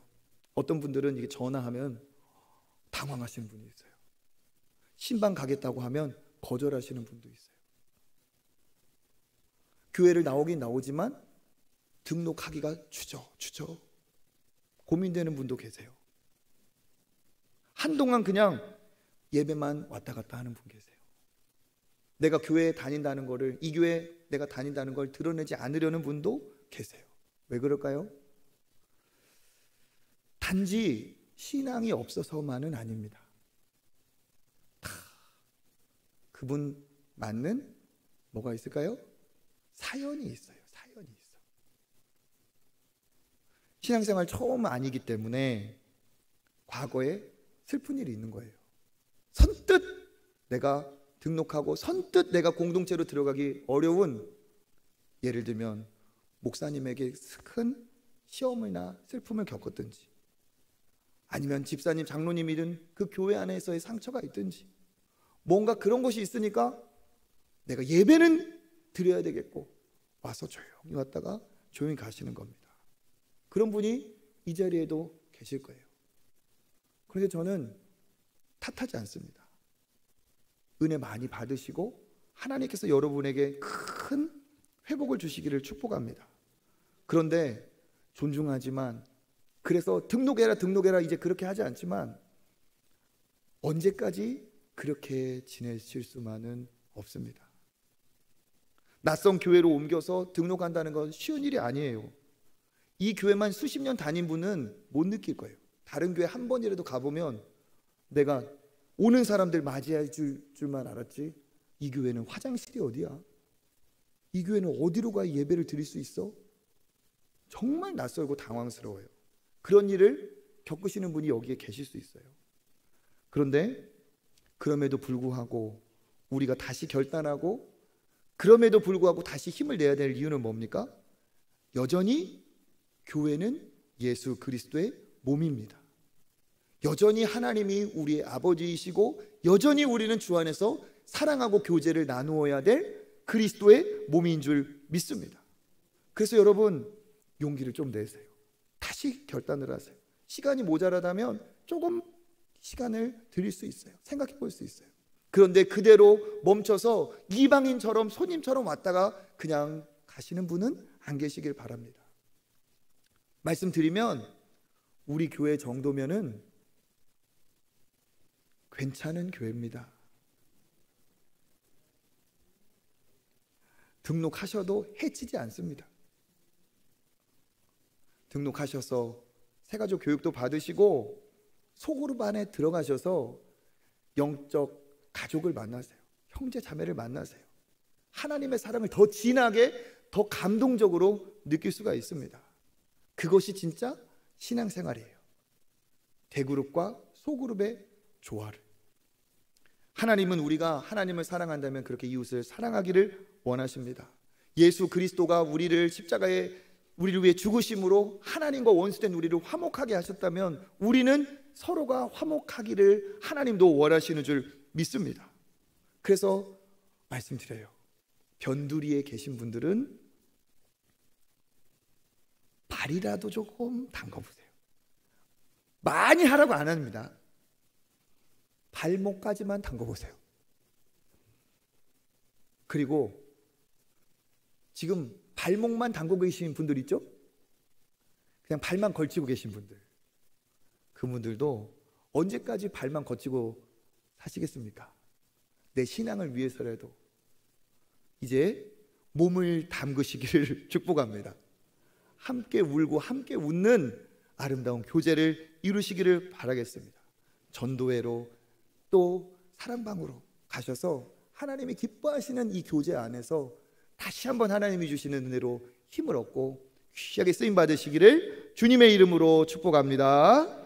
어떤 분들은 이게 전화하면 당황하시는 분이 있어요. 신방 가겠다고 하면 거절하시는 분도 있어요. 교회를 나오긴 나오지만 등록하기가 주저 고민되는 분도 계세요. 한동안 그냥 예배만 왔다 갔다 하는 분 계세요. 내가 교회에 다닌다는 거를, 이 교회 내가 다닌다는 걸 드러내지 않으려는 분도 계세요. 왜 그럴까요? 단지 신앙이 없어서만은 아닙니다. 그분 맞는 뭐가 있을까요? 사연이 있어요. 사연이 있어. 신앙생활 처음 아니기 때문에 과거에 슬픈 일이 있는 거예요. 선뜻 내가 등록하고 선뜻 내가 공동체로 들어가기 어려운, 예를 들면 목사님에게 큰 시험이나 슬픔을 겪었든지, 아니면 집사님, 장로님이든 그 교회 안에서의 상처가 있든지, 뭔가 그런 것이 있으니까 내가 예배는 드려야 되겠고 와서 조용히 왔다가 조용히 가시는 겁니다. 그런 분이 이 자리에도 계실 거예요. 그런데 저는 탓하지 않습니다. 은혜 많이 받으시고 하나님께서 여러분에게 큰 회복을 주시기를 축복합니다. 그런데 존중하지만, 그래서 등록해라 이제 그렇게 하지 않지만, 언제까지 그렇게 지내실 수만은 없습니다. 낯선 교회로 옮겨서 등록한다는 건 쉬운 일이 아니에요. 이 교회만 수십 년 다닌 분은 못 느낄 거예요. 다른 교회 한 번이라도 가보면 내가 오는 사람들 맞이할 줄만 알았지, 이 교회는 화장실이 어디야? 이 교회는 어디로 가야 예배를 드릴 수 있어? 정말 낯설고 당황스러워요. 그런 일을 겪으시는 분이 여기에 계실 수 있어요. 그런데 그럼에도 불구하고 우리가 다시 결단하고, 그럼에도 불구하고 다시 힘을 내야 될 이유는 뭡니까? 여전히 교회는 예수 그리스도의 몸입니다. 여전히 하나님이 우리의 아버지이시고, 여전히 우리는 주 안에서 사랑하고 교제를 나누어야 될 그리스도의 몸인 줄 믿습니다. 그래서 여러분, 용기를 좀 내세요. 다시 결단을 하세요. 시간이 모자라다면 조금 시간을 드릴 수 있어요. 생각해 볼 수 있어요. 그런데 그대로 멈춰서 이방인처럼 손님처럼 왔다가 그냥 가시는 분은 안 계시길 바랍니다. 말씀드리면 우리 교회 정도면은 괜찮은 교회입니다. 등록하셔도 해치지 않습니다. 등록하셔서 새가족 교육도 받으시고 소그룹 안에 들어가셔서 영적 가족을 만나세요. 형제 자매를 만나세요. 하나님의 사랑을 더 진하게, 더 감동적으로 느낄 수가 있습니다. 그것이 진짜 신앙생활이에요. 대그룹과 소그룹의 조화를. 하나님은 우리가 하나님을 사랑한다면 그렇게 이웃을 사랑하기를 원하십니다. 예수 그리스도가 우리를 십자가에 우리를 위해 죽으심으로 하나님과 원수된 우리를 화목하게 하셨다면 우리는 서로가 화목하기를 하나님도 원하시는 줄 믿습니다. 그래서 말씀드려요. 변두리에 계신 분들은 발이라도 조금 담궈보세요. 많이 하라고 안 합니다. 발목까지만 담궈보세요. 그리고 지금 발목만 담그고 계신 분들 있죠? 그냥 발만 걸치고 계신 분들, 그분들도 언제까지 발만 걸치고 사시겠습니까? 내 신앙을 위해서라도 이제 몸을 담그시기를 축복합니다. 함께 울고 함께 웃는 아름다운 교제를 이루시기를 바라겠습니다. 전도회로 또 사랑방으로 가셔서 하나님이 기뻐하시는 이 교제 안에서 다시 한번 하나님이 주시는 은혜로 힘을 얻고 귀하게 쓰임 받으시기를 주님의 이름으로 축복합니다.